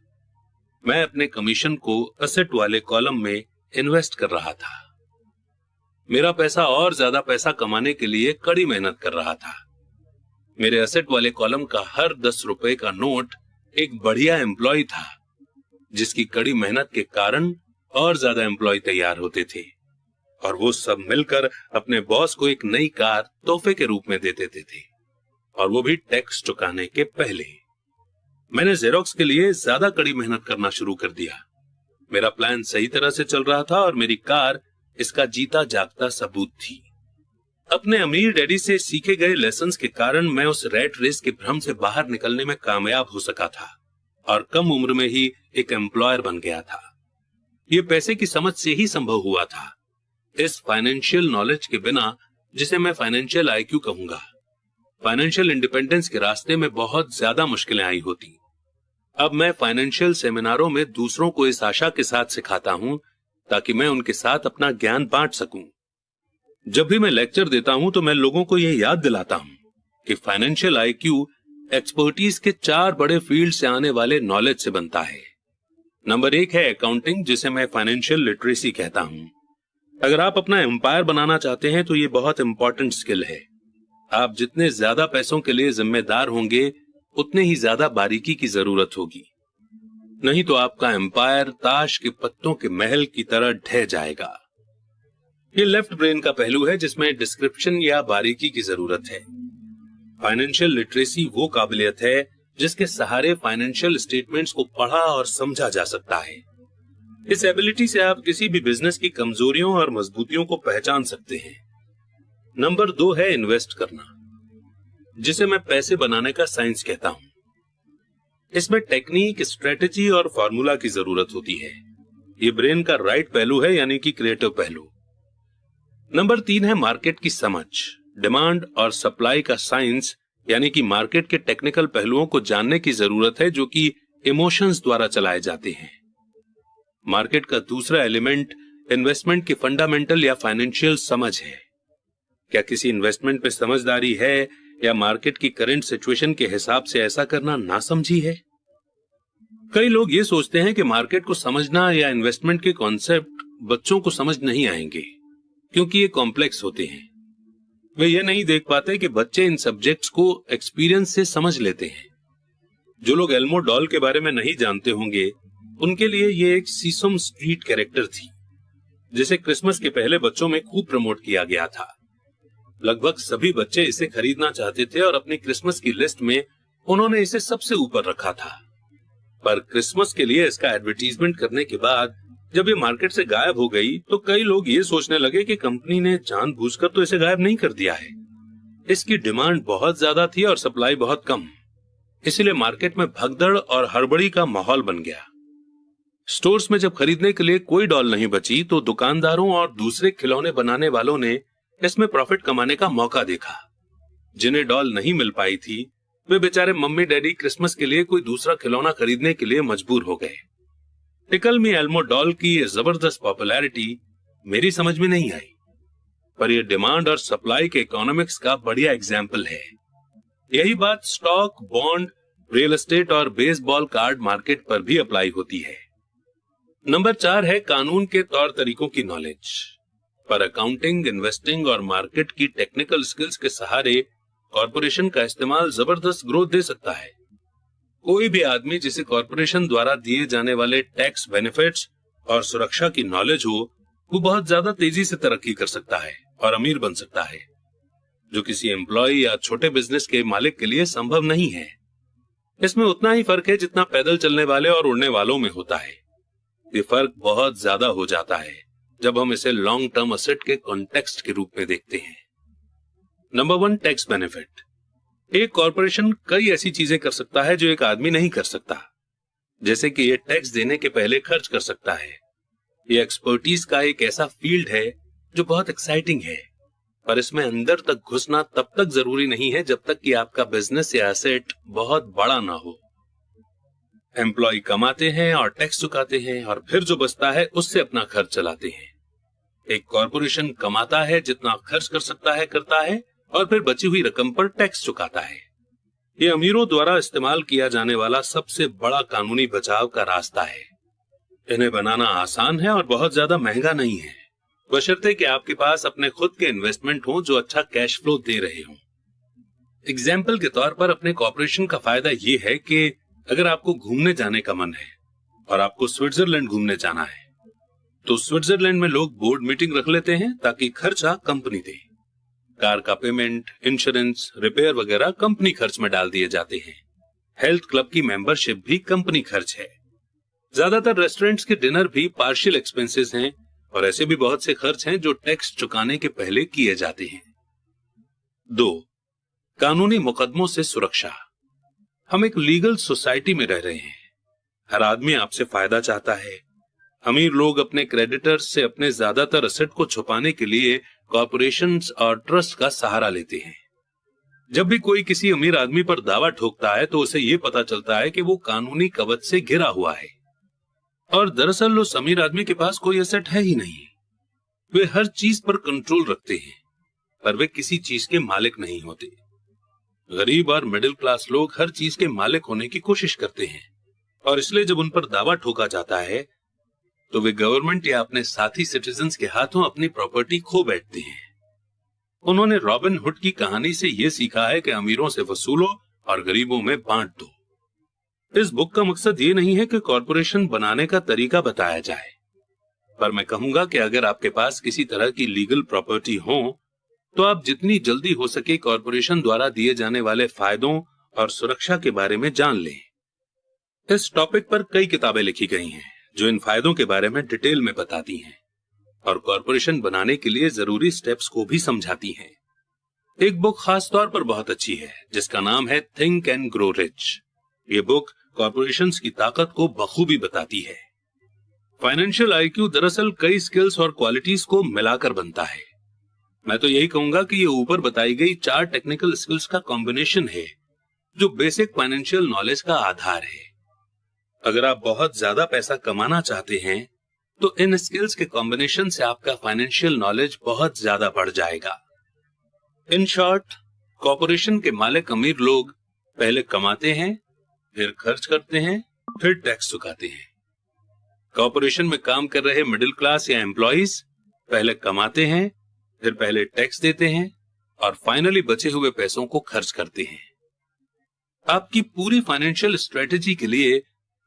मैं अपने कमीशन को एसेट वाले कॉलम में इन्वेस्ट कर रहा था। मेरा पैसा और ज्यादा पैसा कमाने के लिए कड़ी मेहनत कर रहा था। मेरे एसेट वाले कॉलम का हर 10 रुपए का नोट एक बढ़िया एम्प्लॉय था, जिसकी कड़ी मेहनत के कारण और ज्यादा एम्प्लॉय तैयार होते थे और वो सब मिलकर अपने बॉस को एक नई कार तोहफे के रूप में दे देते थे, और वो भी टैक्स चुकाने के पहले। मैंने जेरोक्स के लिए ज्यादा कड़ी मेहनत करना शुरू कर दिया। मेरा प्लान सही तरह से चल रहा था और मेरी कार इसका जीता जागता सबूत थी। अपने अमीर डैडी से सीखे गए लेसन्स के कारण मैं उस रैट रेस के भ्रम से बाहर निकलने में कामयाब हो सका था और कम उम्र में ही एक एम्प्लॉयर बन गया था। ये पैसे की समझ से ही संभव हुआ था। इस फाइनेंशियल नॉलेज के बिना, जिसे मैं फाइनेंशियल आईक्यू कहूंगा, फाइनेंशियल इंडिपेंडेंस के रास्ते में बहुत ज्यादा मुश्किलें आई होती। अब मैं फाइनेंशियल सेमिनारों में दूसरों को इस आशा के साथ सिखाता हूं ताकि मैं उनके साथ अपना ज्ञान बांट सकूं। जब भी मैं लेक्चर देता हूं तो मैं लोगों को यह याद दिलाता हूं कि फाइनेंशियल आईक्यू एक्सपर्टीज के 4 बड़े फील्ड से आने वाले नॉलेज से बनता है। नंबर 1 है अकाउंटिंग, जिसे मैं फाइनेंशियल लिटरेसी कहता हूं। अगर आप अपना एम्पायर बनाना चाहते हैं तो ये बहुत इंपॉर्टेंट स्किल है। आप जितने ज्यादा पैसों के लिए जिम्मेदार होंगे, उतने ही ज्यादा बारीकी की जरूरत होगी, नहीं तो आपका एम्पायर ताश के पत्तों के महल की तरह ढह जाएगा। ये लेफ्ट ब्रेन का पहलू है जिसमें डिस्क्रिप्शन या बारीकी की जरूरत है। फाइनेंशियल लिटरेसी वो काबिलियत है जिसके सहारे फाइनेंशियल स्टेटमेंट्स को पढ़ा और समझा जा सकता है। इस एबिलिटी से आप किसी भी बिजनेस की कमजोरियों और मजबूतियों को पहचान सकते हैं। नंबर 2 है इन्वेस्ट करना, जिसे मैं पैसे बनाने का साइंस कहता हूं। इसमें टेक्निक, स्ट्रेटेजी और फॉर्मूला की जरूरत होती है। ये ब्रेन का राइट पहलू है, यानी कि क्रिएटिव पहलू। नंबर 3 है मार्केट की समझ, डिमांड और सप्लाई का साइंस, यानी कि मार्केट के टेक्निकल पहलुओं को जानने की जरूरत है जो कि इमोशंस द्वारा चलाए जाते हैं। मार्केट का दूसरा एलिमेंट इन्वेस्टमेंट की फंडामेंटल या फाइनेंशियल समझ है। क्या किसी इन्वेस्टमेंट पे समझदारी है या मार्केट की करंट सिचुएशन के हिसाब से ऐसा करना नासमझी है? कई लोग ये सोचते हैं कि मार्केट को समझना या इन्वेस्टमेंट के कॉन्सेप्ट बच्चों को समझ नहीं आएंगे क्योंकि ये कॉम्प्लेक्स होते हैं। वे ये नहीं देख पाते कि बच्चे इन सब्जेक्ट्स को एक्सपीरियंस से समझ लेते हैं। जो लोग एल्मो डॉल के बारे में नहीं जानते होंगे, उनके लिए ये एक सीसम स्ट्रीट कैरेक्टर थी, जिसे क्रिसमस के पहले बच्चों में खूब प्रमोट किया गया था। लगभग सभी बच्चे इसे खरीदना चाहते थे और अपनी क्रिसमस की लिस्ट में उन्होंने इसे सबसे ऊपर रखा था। पर क्रिसमस के लिए इसका एडवर्टीजमेंट करने के बाद जब ये मार्केट से गायब हो गई तो कई लोग ये सोचने लगे कि कंपनी ने जानबूझकर तो इसे गायब नहीं कर दिया है। इसकी डिमांड बहुत ज्यादा थी और सप्लाई बहुत कम, इसलिए मार्केट में भगदड़ और हड़बड़ी का माहौल बन गया। स्टोर्स में जब खरीदने के लिए कोई डॉल नहीं बची तो दुकानदारों और दूसरे खिलौने बनाने वालों ने इसमें प्रॉफिट कमाने का मौका देखा। जिन्हें डॉल नहीं मिल पाई थी, वे बेचारे मम्मी डैडी क्रिसमस के लिए कोई दूसरा खिलौना खरीदने के लिए मजबूर हो गए। टिकल मी एल्मो डॉल की ये जबरदस्त पॉपुलैरिटी मेरी समझ में नहीं आई, पर यह डिमांड और सप्लाई के इकोनॉमिक्स का बढ़िया एग्जाम्पल है। यही बात स्टॉक, बॉन्ड, रियल एस्टेट और बेसबॉल कार्ड मार्केट पर भी अप्लाई होती है। नंबर 4 है कानून के तौर तरीकों की नॉलेज। पर अकाउंटिंग, इन्वेस्टिंग और मार्केट की टेक्निकल स्किल्स के सहारे कॉर्पोरेशन का इस्तेमाल जबरदस्त ग्रोथ दे सकता है। कोई भी आदमी जिसे कॉर्पोरेशन द्वारा दिए जाने वाले टैक्स बेनिफिट्स और सुरक्षा की नॉलेज हो, वो बहुत ज्यादा तेजी से तरक्की कर सकता है और अमीर बन सकता है, जो किसी एम्प्लॉय या छोटे बिजनेस के मालिक के लिए संभव नहीं है। इसमें उतना ही फर्क है जितना पैदल चलने वाले और उड़ने वालों में होता है। ये फर्क बहुत ज्यादा हो जाता है जब हम इसे लॉन्ग टर्म असेट के कॉन्टेक्स्ट के रूप में देखते हैं। Number 1, tax benefit. एक कॉर्पोरेशन कई ऐसी चीजें कर सकता है जो एक आदमी नहीं कर सकता, जैसे कि ये टैक्स देने के पहले खर्च कर सकता है। ये एक्सपर्टीज का एक ऐसा फील्ड है जो बहुत एक्साइटिंग है, पर इसमें अंदर तक घुसना तब तक जरूरी नहीं है जब तक कि आपका बिजनेस या एसेट बहुत बड़ा ना हो। एम्प्लॉय कमाते हैं और टैक्स चुकाते हैं और फिर जो बचता है उससे अपना खर्च चलाते हैं। एक कॉर्पोरेशन कमाता है, जितना खर्च कर सकता है करता है और फिर बची हुई रकम पर टैक्स चुकाता है। ये अमीरों द्वारा इस्तेमाल किया जाने वाला सबसे बड़ा कानूनी बचाव का रास्ता है। इन्हें बनाना आसान है और बहुत ज्यादा महंगा नहीं है, बशर्ते कि आपके पास अपने खुद के इन्वेस्टमेंट हो जो अच्छा कैश फ्लो दे रहे हो। एग्जाम्पल के तौर पर अपने कॉर्पोरेशन का फायदा ये है कि अगर आपको घूमने जाने का मन है और आपको स्विट्जरलैंड घूमने जाना है, तो स्विट्जरलैंड में लोग बोर्ड मीटिंग रख लेते हैं ताकि खर्चा कंपनी दे। कार का पेमेंट, इंश्योरेंस, रिपेयर वगैरह कंपनी खर्च में डाल दिए जाते हैं। हेल्थ क्लब की मेंबरशिप भी कंपनी खर्च है। ज्यादातर रेस्टोरेंट्स के डिनर भी पार्शियल एक्सपेंसेस हैं और ऐसे भी बहुत से खर्च हैं जो टैक्स चुकाने के पहले किए जाते हैं। 2. कानूनी मुकदमों से सुरक्षा। हम एक लीगल सोसाइटी में रह रहे हैं। हर आदमी आपसे फायदा चाहता है। अमीर लोग अपने क्रेडिटर्स से अपने ज्यादातर असेट को छुपाने के लिए कॉर्पोरेशंस और ट्रस्ट का सहारा लेते हैं। जब भी कोई किसी अमीर आदमी पर दावा ठोकता है तो उसे यह पता चलता है कि वो कानूनी कवच से घिरा हुआ है और दरअसल उस अमीर आदमी के पास कोई एसेट है ही नहीं। वे हर चीज पर कंट्रोल रखते हैं पर वे किसी चीज के मालिक नहीं होते। गरीब और मिडिल क्लास लोग हर चीज के मालिक होने की कोशिश करते हैं और इसलिए जब उन पर दावा ठोका जाता है तो वे गवर्नमेंट या अपने साथी सिटीजन्स के हाथों अपनी प्रॉपर्टी खो बैठते हैं। उन्होंने रॉबिन हुड की कहानी से यह सीखा है कि अमीरों से वसूलो और गरीबों में बांट दो। इस बुक का मकसद ये नहीं है कि कॉर्पोरेशन बनाने का तरीका बताया जाए, पर मैं कहूंगा कि अगर आपके पास किसी तरह की लीगल प्रॉपर्टी हो तो आप जितनी जल्दी हो सके कॉर्पोरेशन द्वारा दिए जाने वाले फायदों और सुरक्षा के बारे में जान लें। इस टॉपिक पर कई किताबें लिखी गई हैं जो इन फायदों के बारे में डिटेल में बताती हैं और कॉर्पोरेशन बनाने के लिए जरूरी स्टेप्स को भी समझाती हैं। एक बुक खास तौर पर बहुत अच्छी है जिसका नाम है थिंक एंड ग्रो रिच। ये बुक कॉर्पोरेशंस की ताकत को बखूबी बताती है। फाइनेंशियल आईक्यू दरअसल कई स्किल्स और क्वालिटीज को मिलाकर बनता है। मैं तो यही कहूंगा कि ये ऊपर बताई गई 4 टेक्निकल स्किल्स का कॉम्बिनेशन है जो बेसिक फाइनेंशियल नॉलेज का आधार है। अगर आप बहुत ज्यादा पैसा कमाना चाहते हैं तो इन स्किल्स के कॉम्बिनेशन से आपका फाइनेंशियल नॉलेज बहुत ज्यादा बढ़ जाएगा। इन शॉर्ट, कॉर्पोरेशन के मालिक अमीर लोग पहले कमाते हैं, फिर खर्च करते हैं, फिर टैक्स चुकाते हैं। कॉर्पोरेशन में काम कर रहे मिडिल क्लास या एम्प्लॉइज पहले कमाते हैं, फिर पहले टैक्स देते हैं और फाइनली बचे हुए पैसों को खर्च करते हैं। आपकी पूरी फाइनेंशियल स्ट्रेटेजी के लिए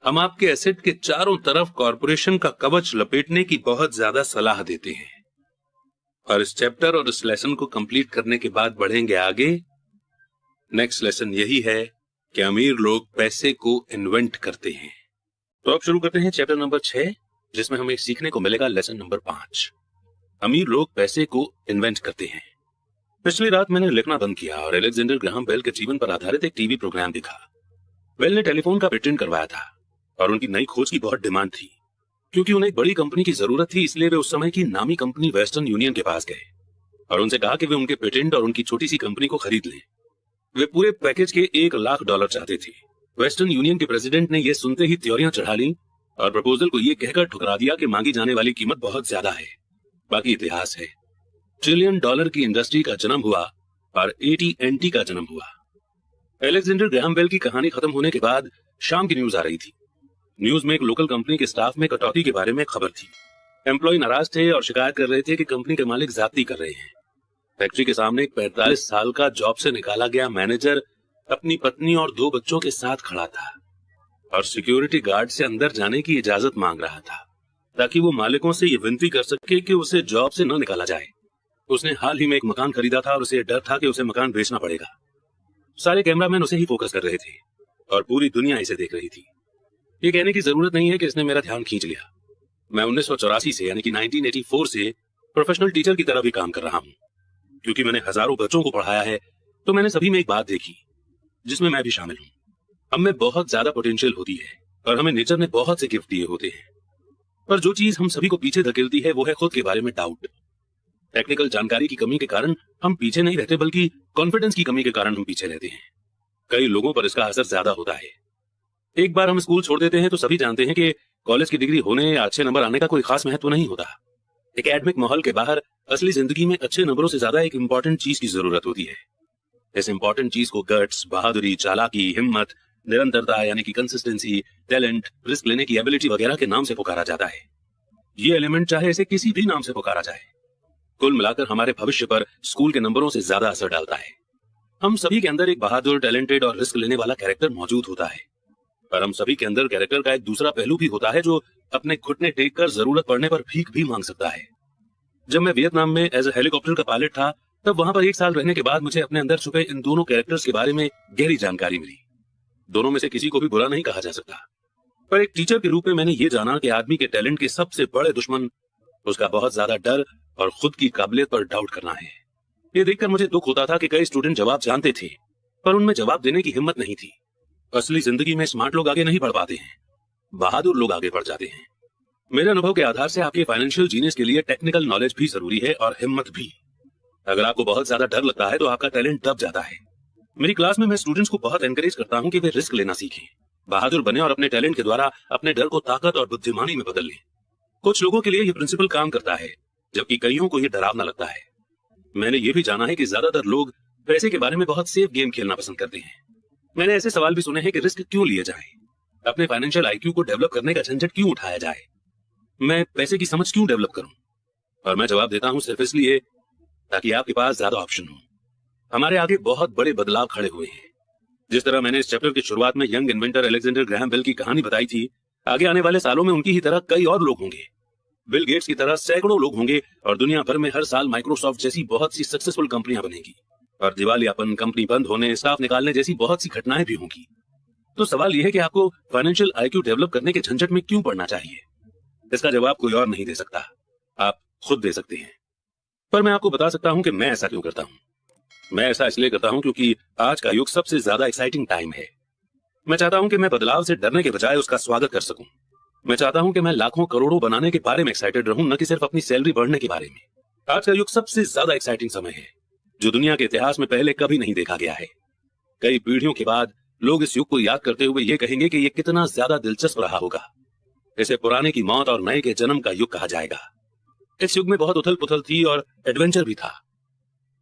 हम आपके एसेट के चारों तरफ कॉर्पोरेशन का कवच लपेटने की बहुत ज्यादा सलाह देते हैं। और इस चैप्टर और इस लेसन को कंप्लीट करने के बाद बढ़ेंगे आगे। नेक्स्ट लेसन यही है कि अमीर लोग पैसे को इन्वेंट करते हैं। तो अब शुरू करते हैं चैप्टर नंबर 6 जिसमें हमें सीखने को मिलेगा लेसन नंबर 5। अमीर लोग पैसे को इन्वेंट करते हैं। पिछली रात मैंने लिखना बंद किया और अलेक्जेंडर ग्राहम बेल के जीवन पर आधारित एक टीवी प्रोग्राम देखा। बेल ने टेलीफोन का पेटेंट करवाया था और उनकी नई खोज की बहुत डिमांड थी। क्योंकि उन्हें एक बड़ी कंपनी की जरूरत थी इसलिए वे उस समय की नामी कंपनी वेस्टर्न यूनियन के पास गए और उनसे कहा कि वे उनके पेटेंट और उनकी छोटी सी कंपनी को खरीद लें। वे पूरे पैकेज के $1 लाख चाहते थे। वेस्टर्न यूनियन के प्रेसिडेंट ने यह सुनते ही त्योरियां चढ़ा ली और प्रपोजल को यह कहकर ठुकरा दिया कि मांगी जाने वाली कीमत बहुत ज्यादा है। बाकी इतिहास है। $1 ट्रिलियन की इंडस्ट्री का जन्म हुआ और AT&T का जन्म हुआ। अलेक्जेंडर ग्राहम बेल की कहानी खत्म होने के बाद शाम की न्यूज आ रही थी। न्यूज में एक लोकल कंपनी के स्टाफ में कटौती के बारे में खबर थी। एम्प्लॉय नाराज थे और शिकायत कर रहे थे कि कंपनी के मालिक ज्यादती कर रहे हैं। फैक्ट्री के सामने एक 45 साल का जॉब से निकाला गया मैनेजर अपनी पत्नी और 2 बच्चों के साथ खड़ा था और सिक्योरिटी गार्ड से अंदर जाने की इजाजत मांग रहा था ताकि वो मालिकों से ये विनती कर सके कि उसे जॉब से न निकाला जाए। उसने हाल ही में एक मकान खरीदा था और उसे डर था कि उसे मकान बेचना पड़ेगा। सारे कैमरामैन उसे ही फोकस कर रहे थे और पूरी दुनिया इसे देख रही थी। ये कहने की जरूरत नहीं है कि इसने मेरा ध्यान खींच लिया। मैं 1984 से यानी कि 1984 से प्रोफेशनल टीचर की तरह भी काम कर रहा हूँ। क्योंकि मैंने हजारों बच्चों को पढ़ाया है तो मैंने सभी में एक बात देखी जिसमें मैं भी शामिल हूँ। हम में बहुत ज्यादा पोटेंशियल होती है और हमें नेचर ने बहुत से गिफ्ट दिए होते हैं, पर जो चीज हम सभी को पीछे धकेलती है वो है खुद के बारे में डाउट। टेक्निकल जानकारी की कमी के कारण हम पीछे नहीं रहते बल्कि कॉन्फिडेंस की कमी के कारण हम पीछे रहते हैं। कई लोगों पर इसका असर ज्यादा होता है। एक बार हम स्कूल छोड़ देते हैं तो सभी जानते हैं कि कॉलेज की डिग्री होने या अच्छे नंबर आने का कोई खास महत्व नहीं होता। एकेडमिक माहौल के बाहर असली जिंदगी में अच्छे नंबरों से ज्यादा एक इंपॉर्टेंट चीज की जरूरत होती है। इस इंपॉर्टेंट चीज को गट्स, बहादुरी, चालाकी, हिम्मत, निरंतरता यानी कि कंसिस्टेंसी, टैलेंट, रिस्क लेने की एबिलिटी वगैरह के नाम से पुकारा जाता है। ये एलिमेंट चाहे इसे किसी भी नाम से पुकारा जाए, कुल मिलाकर हमारे भविष्य पर स्कूल के नंबरों से ज्यादा असर डालता है। हम सभी के अंदर एक बहादुर, टैलेंटेड और रिस्क लेने वाला कैरेक्टर मौजूद होता है, पर हम सभी के अंदर कैरेक्टर का एक दूसरा पहलू भी होता है जो अपने घुटने टेक कर जरूरत पड़ने पर भीख भी मांग सकता है। जब मैं वियतनाम में एज ए हेलीकॉप्टर का पायलट था तब वहां पर 1 साल रहने के बाद मुझे अपने अंदर छुपे इन दोनों कैरेक्टर्स के बारे में गहरी जानकारी मिली। दोनों में से किसी को भी बुरा नहीं कहा जा सकता। पर एक टीचर के रूप में मैंने ये जाना कि आदमी के टैलेंट के सबसे बड़े दुश्मन उसका बहुत ज्यादा डर और खुद की काबिलियत पर डाउट करना है। ये देखकर मुझे दुख होता था कि कई स्टूडेंट जवाब जानते थे पर उनमें जवाब देने की हिम्मत नहीं थी। असली जिंदगी में स्मार्ट लोग आगे नहीं बढ़ पाते हैं, बहादुर लोग आगे बढ़ जाते हैं। मेरे अनुभव के आधार से आपके फाइनेंशियल जीनियस के लिए टेक्निकल नॉलेज भी जरूरी है और हिम्मत भी। अगर आपको बहुत ज्यादा डर लगता है तो आपका टैलेंट दब जाता है। मेरी क्लास में मैं स्टूडेंट्स को बहुत एनकरेज करता हूं कि वे रिस्क लेना सीखें, बहादुर बने और अपने टैलेंट के द्वारा अपने डर को ताकत और बुद्धिमानी में बदल लें। कुछ लोगों के लिए यह प्रिंसिपल काम करता है जबकि कईयों को यह डरावना लगता है। मैंने ये भी जाना है कि ज्यादातर लोग पैसे के बारे में बहुत सेफ गेम खेलना पसंद करते हैं। मैंने ऐसे सवाल भी सुने हैं कि रिस्क क्यों लिए जाए, अपने फाइनेंशियल आईक्यू को डेवलप करने का झंझट क्यों उठाया जाए, मैं पैसे की समझ क्यों डेवलप करूं। और मैं जवाब देता हूं सिर्फ इसलिए ताकि आपके पास ज्यादा ऑप्शन हो। हमारे आगे बहुत बड़े बदलाव खड़े हुए हैं। जिस तरह मैंने इस चैप्टर की शुरुआत में young inventor Alexander Graham Bell की कहानी बताई थी, आगे आने वाले सालों में उनकी ही तरह कई और लोग होंगे। बिल गेट्स की तरह सैकड़ों लोग होंगे और दुनिया भर में हर साल माइक्रोसॉफ्ट जैसी बहुत सी सक्सेसफुल कंपनियां बनेगी और दिवालियापन, कंपनी बंद होने, स्टाफ निकालने जैसी बहुत सी घटनाएं भी होंगी। तो सवाल यह है कि आपको फाइनेंशियल आईक्यू डेवलप करने के झंझट में क्यों पड़ना चाहिए? इसका जवाब कोई और नहीं दे सकता, आप खुद दे सकते हैं। पर मैं आपको बता सकता हूं कि मैं ऐसा क्यों करता हूं। मैं ऐसा इसलिए करता हूं क्योंकि आज का युग सबसे ज्यादा एक्साइटिंग टाइम है। मैं चाहता हूं कि मैं बदलाव से डरने के बजाय उसका स्वागत कर सकूं। मैं चाहता हूं कि मैं लाखों करोड़ों बनाने के बारे में एक्साइटेड रहूं, न कि सिर्फ अपनी सैलरी बढ़ने के बारे में। आज का युग सबसे ज्यादा एक्साइटिंग समय है जो दुनिया के इतिहास में पहले कभी नहीं देखा गया है। कई पीढ़ियों के बाद लोग इस युग को याद करते हुए ये कहेंगे कि ये कितना ज्यादा दिलचस्प रहा होगा। इसे पुराने की मौत और नए के जन्म का युग कहा जाएगा। इस युग में बहुत उथल पुथल थी और एडवेंचर भी था।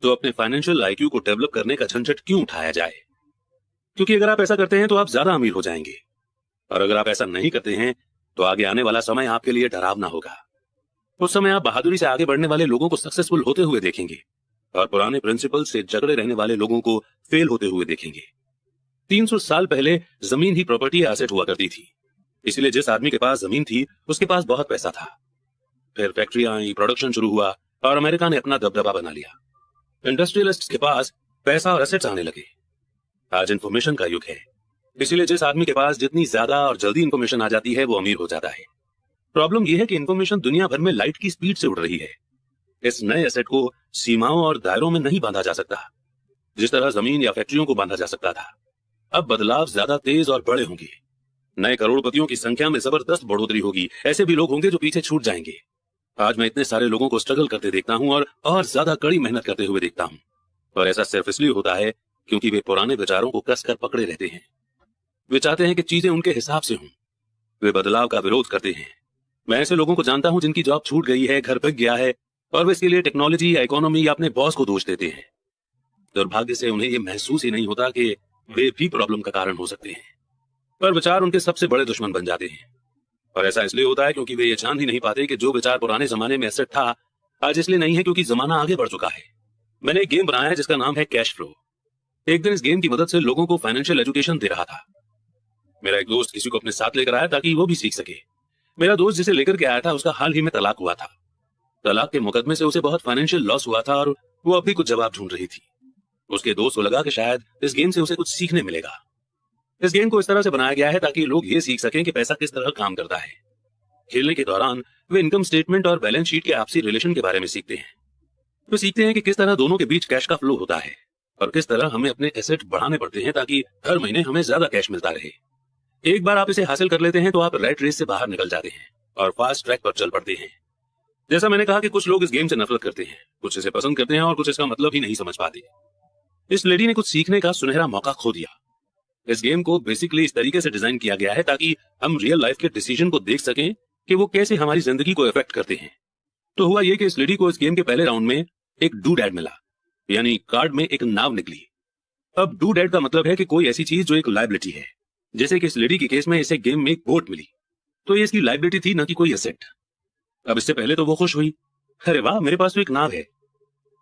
तो अपने फाइनेंशियल आईक्यू को डेवलप करने का झंझट क्यों उठाया जाए? क्योंकि अगर आप ऐसा करते हैं तो आप ज्यादा अमीर हो जाएंगे, और अगर आप ऐसा नहीं करते हैं तो आगे आने वाला समय आपके लिए डरावना होगा। उस समय आप बहादुरी से आगे बढ़ने वाले लोगों को सक्सेसफुल होते हुए देखेंगे और पुराने प्रिंसिपल से जकड़े रहने वाले लोगों को फेल होते हुए देखेंगे। 300 साल पहले जमीन ही प्रॉपर्टी एसेट हुआ करती थी, इसलिए जिस आदमी के पास जमीन थी उसके पास बहुत पैसा था। फिर फैक्ट्रियां आई, प्रोडक्शन शुरू हुआ और अमेरिका ने अपना दबदबा बना लिया। इंडस्ट्रियलिस्ट्स के पास पैसा और एसेट्स आने लगे। आज इंफॉर्मेशन का युग है, इसलिए जिस आदमी के पास जितनी ज्यादा और जल्दी इंफॉर्मेशन आ जाती है वो अमीर हो जाता है। प्रॉब्लम यह है कि इंफॉर्मेशन दुनिया भर में लाइट की स्पीड से उड़ रही है। इस नए एसेट को सीमाओं और दायरों में नहीं बांधा जा सकता जिस तरह जमीन या फैक्ट्रियों को बांधा जा सकता था। अब बदलाव ज्यादा तेज और बड़े होंगे। नए करोड़पतियों की संख्या में जबरदस्त बढ़ोतरी होगी। ऐसे भी लोग होंगे जो पीछे छूट जाएंगे। आज मैं इतने सारे लोगों को स्ट्रगल करते देखता हूं और ज्यादा कड़ी मेहनत करते हुए देखता हूं। और ऐसा सिर्फ इसलिए होता है क्योंकि वे पुराने विचारों को कसकर पकड़े रहते हैं। वे चाहते हैं कि चीजें उनके हिसाब से हों। वे बदलाव का विरोध करते हैं। मैं ऐसे लोगों को जानता हूं जिनकी जॉब छूट गई है, घर बिक गया है, और वे इसके लिए टेक्नोलॉजी या इकोनॉमी या अपने बॉस को दोष देते हैं। दुर्भाग्य से उन्हें यह महसूस ही नहीं होता कि वे भी प्रॉब्लम का कारण हो सकते हैं। पर विचार उनके सबसे बड़े दुश्मन बन जाते हैं। और ऐसा इसलिए होता है क्योंकि वे ये जान ही नहीं पाते कि जो विचार पुराने जमाने में एसेट था, आज इसलिए नहीं है क्योंकि जमाना आगे बढ़ चुका है। मैंने एक गेम बनाया है जिसका नाम है कैश फ्लो। एक दिन इस गेम की मदद से लोगों को फाइनेंशियल एजुकेशन दे रहा था। मेरा एक दोस्त किसी को अपने साथ लेकर आया ताकि वो भी सीख सके। मेरा दोस्त जिसे लेकर के आया था उसका हाल ही में तलाक हुआ था। तलाक के मुकदमे से उसे बहुत फाइनेंशियल लॉस हुआ था और वो अभी कुछ जवाब ढूंढ रही थी। उसके दोस्त को लगा कि शायद इस गेम से उसे कुछ सीखने मिलेगा। इस गेम को इस तरह से बनाया गया है ताकि लोग ये सीख सकें कि पैसा किस तरह काम करता है। खेलने के दौरान वे इनकम स्टेटमेंट और बैलेंस शीट के आपसी रिलेशन के बारे में सीखते हैं। वे सीखते हैं कि किस तरह दोनों के बीच कैश का फ्लो होता है और किस तरह हमें अपने एसेट बढ़ाने पड़ते हैं ताकि हर महीने हमें ज्यादा कैश मिलता रहे। एक बार आप इसे हासिल कर लेते हैं तो आप रैट रेस से बाहर निकल जाते हैं और फास्ट ट्रैक पर चल पड़ते हैं। जैसा मैंने कहा कि कुछ लोग इस गेम से नफरत करते हैं, कुछ इसे पसंद करते हैं और कुछ इसका मतलब ही नहीं समझ पाते। इस लेडी ने कुछ सीखने का सुनहरा मौका खो दिया। इस गेम को बेसिकली इस तरीके से डिजाइन किया गया है ताकि हम रियल लाइफ के डिसीजन को देख सकें कि वो कैसे हमारी जिंदगी को इफेक्ट करते हैं। तो हुआ ये कि इस लेडी को इस गेम के पहले राउंड में एक डू डैड मिला, यानी कार्ड में एक नाव निकली। अब डू डैड का मतलब है कि कोई ऐसी चीज जो एक लायबिलिटी है। जैसे कि इस लेडी के केस में इसे गेम में एक बोट मिली, तो ये इसकी लायबिलिटी थी, न कि कोई एसेट। अब इससे पहले तो वो खुश हुई, अरे वाह मेरे पास तो एक नाव है।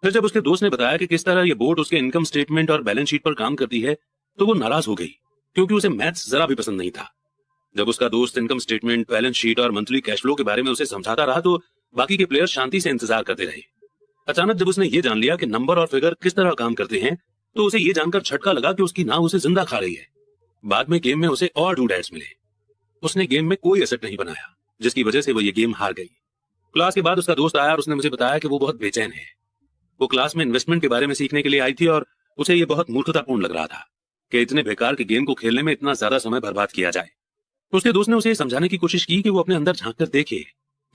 फिर जब उसके दोस्त ने बताया कि किस तरह ये बोट उसके इनकम स्टेटमेंट और बैलेंस शीट पर काम करती है तो वो नाराज हो गई क्योंकि उसे मैथ्स जरा भी पसंद नहीं था। जब उसका दोस्त इनकम स्टेटमेंट, बैलेंस शीट और मंथली कैश फ्लो के बारे में उसे समझाता रहा तो बाकी के प्लेयर शांति से इंतजार करते रहे। अचानक जब उसने ये जान लिया कि नंबर और फिगर किस तरह काम करते हैं तो उसे ये जानकर झटका लगा कि उसकी नाव उसे जिंदा खा रही है। बाद में गेम में उसे और डू डैड्स मिले। उसने गेम में कोई एसेट नहीं बनाया, जिसकी वजह से वो ये गेम हार गई। क्लास के बाद उसका दोस्त आया और उसने मुझे बताया कि वो बहुत बेचैन है। वो क्लास में इन्वेस्टमेंट के बारे में सीखने के लिए आई थी और उसे ये बहुत मूर्खतापूर्ण लग रहा था कि इतने बेकार के गेम को खेलने में इतना ज्यादा समय बर्बाद किया जाए। उसके दोस्त ने उसे समझाने की कोशिश की कि वो अपने अंदर झांक कर देखे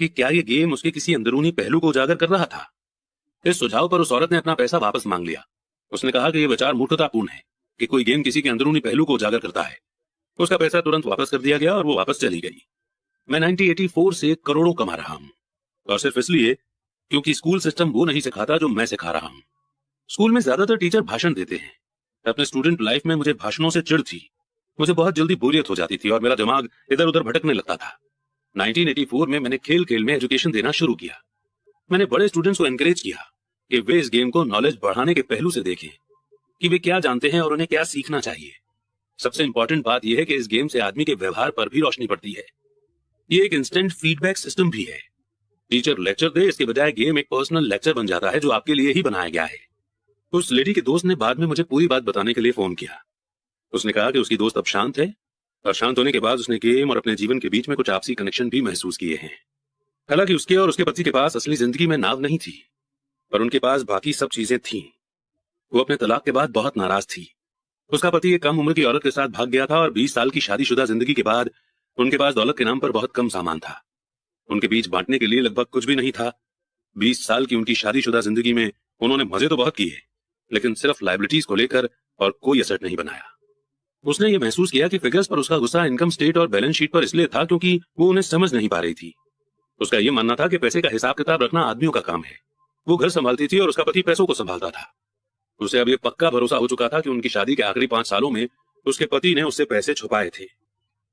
कि क्या ये गेम उसके किसी अंदरूनी पहलू को उजागर कर रहा था। इस सुझाव पर उस औरत ने अपना पैसा वापस मांग लिया। उसने कहा कि यह विचार मूर्खतापूर्ण है कि कोई गेम किसी के अंदरूनी पहलू को उजागर करता है। उसका पैसा तुरंत वापस कर दिया गया और वो वापस चली गई। मैं 1984 से करोड़ों कमा रहा हूं, और सिर्फ इसलिए क्योंकि स्कूल सिस्टम वो नहीं सिखाता जो मैं सिखा रहा हूं। स्कूल में ज्यादातर टीचर भाषण देते हैं। अपने स्टूडेंट लाइफ में मुझे भाषणों से चिढ़ थी। मुझे बहुत जल्दी बोरियत हो जाती थी और मेरा दिमाग इधर उधर भटकने लगता था। 1984 में मैंने खेल खेल में एजुकेशन देना शुरू किया। मैंने बड़े स्टूडेंट्स को एनकरेज किया कि वे इस गेम को नॉलेज बढ़ाने के पहलू से देखें कि वे क्या जानते हैं और उन्हें क्या सीखना चाहिए। सबसे इंपॉर्टेंट बात यह है कि इस गेम से आदमी के व्यवहार पर भी रोशनी पड़ती है। ये एक इंस्टेंट फीडबैक सिस्टम भी है। टीचर लेक्चर दे, इसके बजाय गेम एक पर्सनल लेक्चर बन जाता है जो आपके लिए ही बनाया गया है। उस लेडी के दोस्त ने बाद में मुझे पूरी बात बताने के लिए फोन किया। उसने कहा कि उसकी दोस्त अब शांत है और शांत होने के बाद उसने गेम और अपने जीवन के बीच में कुछ आपसी कनेक्शन भी महसूस किए हैं। हालांकि उसके और उसके पति के पास असली जिंदगी में नाव नहीं थी, पर उनके पास बाकी सब चीजें थीं। वो अपने तलाक के बाद बहुत नाराज थी। उसका पति एक कम उम्र की औरत के साथ भाग गया था और 20 साल की शादीशुदा जिंदगी के बाद उनके पास दौलत के नाम पर बहुत कम सामान था। उनके बीच बांटने के लिए लगभग कुछ भी नहीं था। 20 साल की उनकी शादीशुदा जिंदगी में उन्होंने मजे तो बहुत किए, लेकिन सिर्फ लायबिलिटीज को लेकर और कोई एसेट नहीं बनाया। उसने ये महसूस किया कि फिगर्स पर उसका गुस्सा इनकम स्टेट और बैलेंस शीट पर इसलिए था क्योंकि वो उन्हें समझ नहीं पा रही थी। उसका ये मानना था कि पैसे का हिसाब किताब रखना आदमियों का काम है। वो घर संभालती थी और उसका पति पैसों को संभालता था। उसे अब ये पक्का भरोसा हो चुका था कि उनकी शादी के आखिरी 5 सालों में उसके पति ने उससे पैसे छुपाए थे।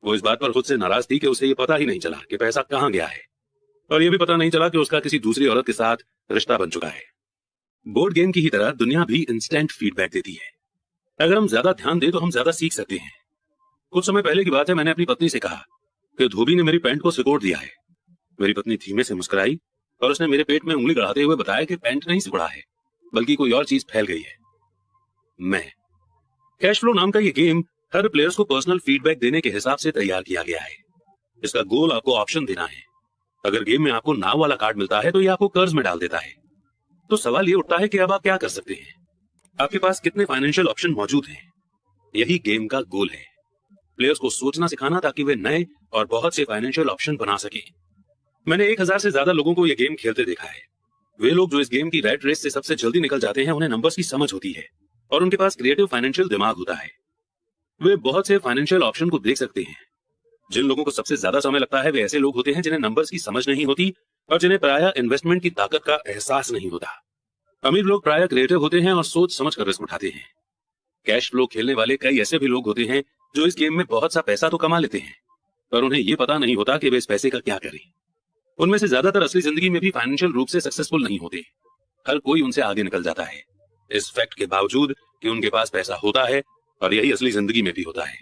वो इस बात पर खुद से नाराज थी कि उसे ये पता ही नहीं चला कि पैसा कहां गया है, और ये भी पता नहीं चला कि उसका किसी दूसरी औरत के साथ रिश्ता बन चुका है। बोर्ड गेम की ही तरह दुनिया भी इंस्टेंट फीडबैक देती है। अगर हम ज्यादा ध्यान दें तो हम ज्यादा सीख सकते हैं। कुछ समय पहले की बात है, मैंने अपनी पत्नी से कहा कि धोबी ने मेरी पैंट को सिकोड़ दिया है। मेरी पत्नी धीमे से मुस्कुराई और उसने मेरे पेट में उंगली गड़ाते हुए बताया कि पैंट नहीं सिकुड़ा है, बल्कि कोई और चीज फैल गई है। मैं कैश फ्लो नाम का ये गेम हर प्लेयर्स को पर्सनल फीडबैक देने के हिसाब से तैयार किया गया है। इसका गोल आपको ऑप्शन देना है। अगर गेम में आपको नाव वाला कार्ड मिलता है तो ये आपको कर्ज में डाल देता है। तो सवाल ये उठता है कि अब आप क्या कर सकते हैं। आपके पास कितने फाइनेंशियल ऑप्शन मौजूद हैं। यही गेम का गोल है, प्लेयर्स को सोचना सिखाना ताकि वे नए और बहुत से फाइनेंशियल ऑप्शन बना सकें। मैंने 1000 से ज्यादा लोगों को यह गेम खेलते देखा है। वे लोग जो इस गेम की रैट रेस से सबसे जल्दी निकल जाते हैं, उन्हें नंबर्स की समझ होती है और उनके पास क्रिएटिव फाइनेंशियल दिमाग होता है। वे बहुत से फाइनेंशियल ऑप्शन को देख सकते हैं। जिन लोगों को सबसे ज्यादा समय लगता है वे ऐसे लोग होते हैं जिन्हें नंबर्स की समझ नहीं होती और जिन्हें प्रायः इन्वेस्टमेंट की ताकत का एहसास नहीं होता। अमीर लोग प्रायः क्रिएटिव होते हैं और सोच समझ कर रिस्क उठाते हैं। कैश फ्लो खेलने वाले कई ऐसे भी लोग होते हैं जो इस गेम में बहुत सा पैसा तो कमा लेते हैं, पर उन्हें यह पता नहीं होता कि वे इस पैसे का क्या करें। उनमें से ज्यादातर असली जिंदगी में भी फाइनेंशियल रूप से सक्सेसफुल नहीं होते। हर कोई उनसे आगे निकल जाता है, इस फैक्ट के बावजूद कि उनके पास पैसा होता है, और यही असली जिंदगी में भी होता है।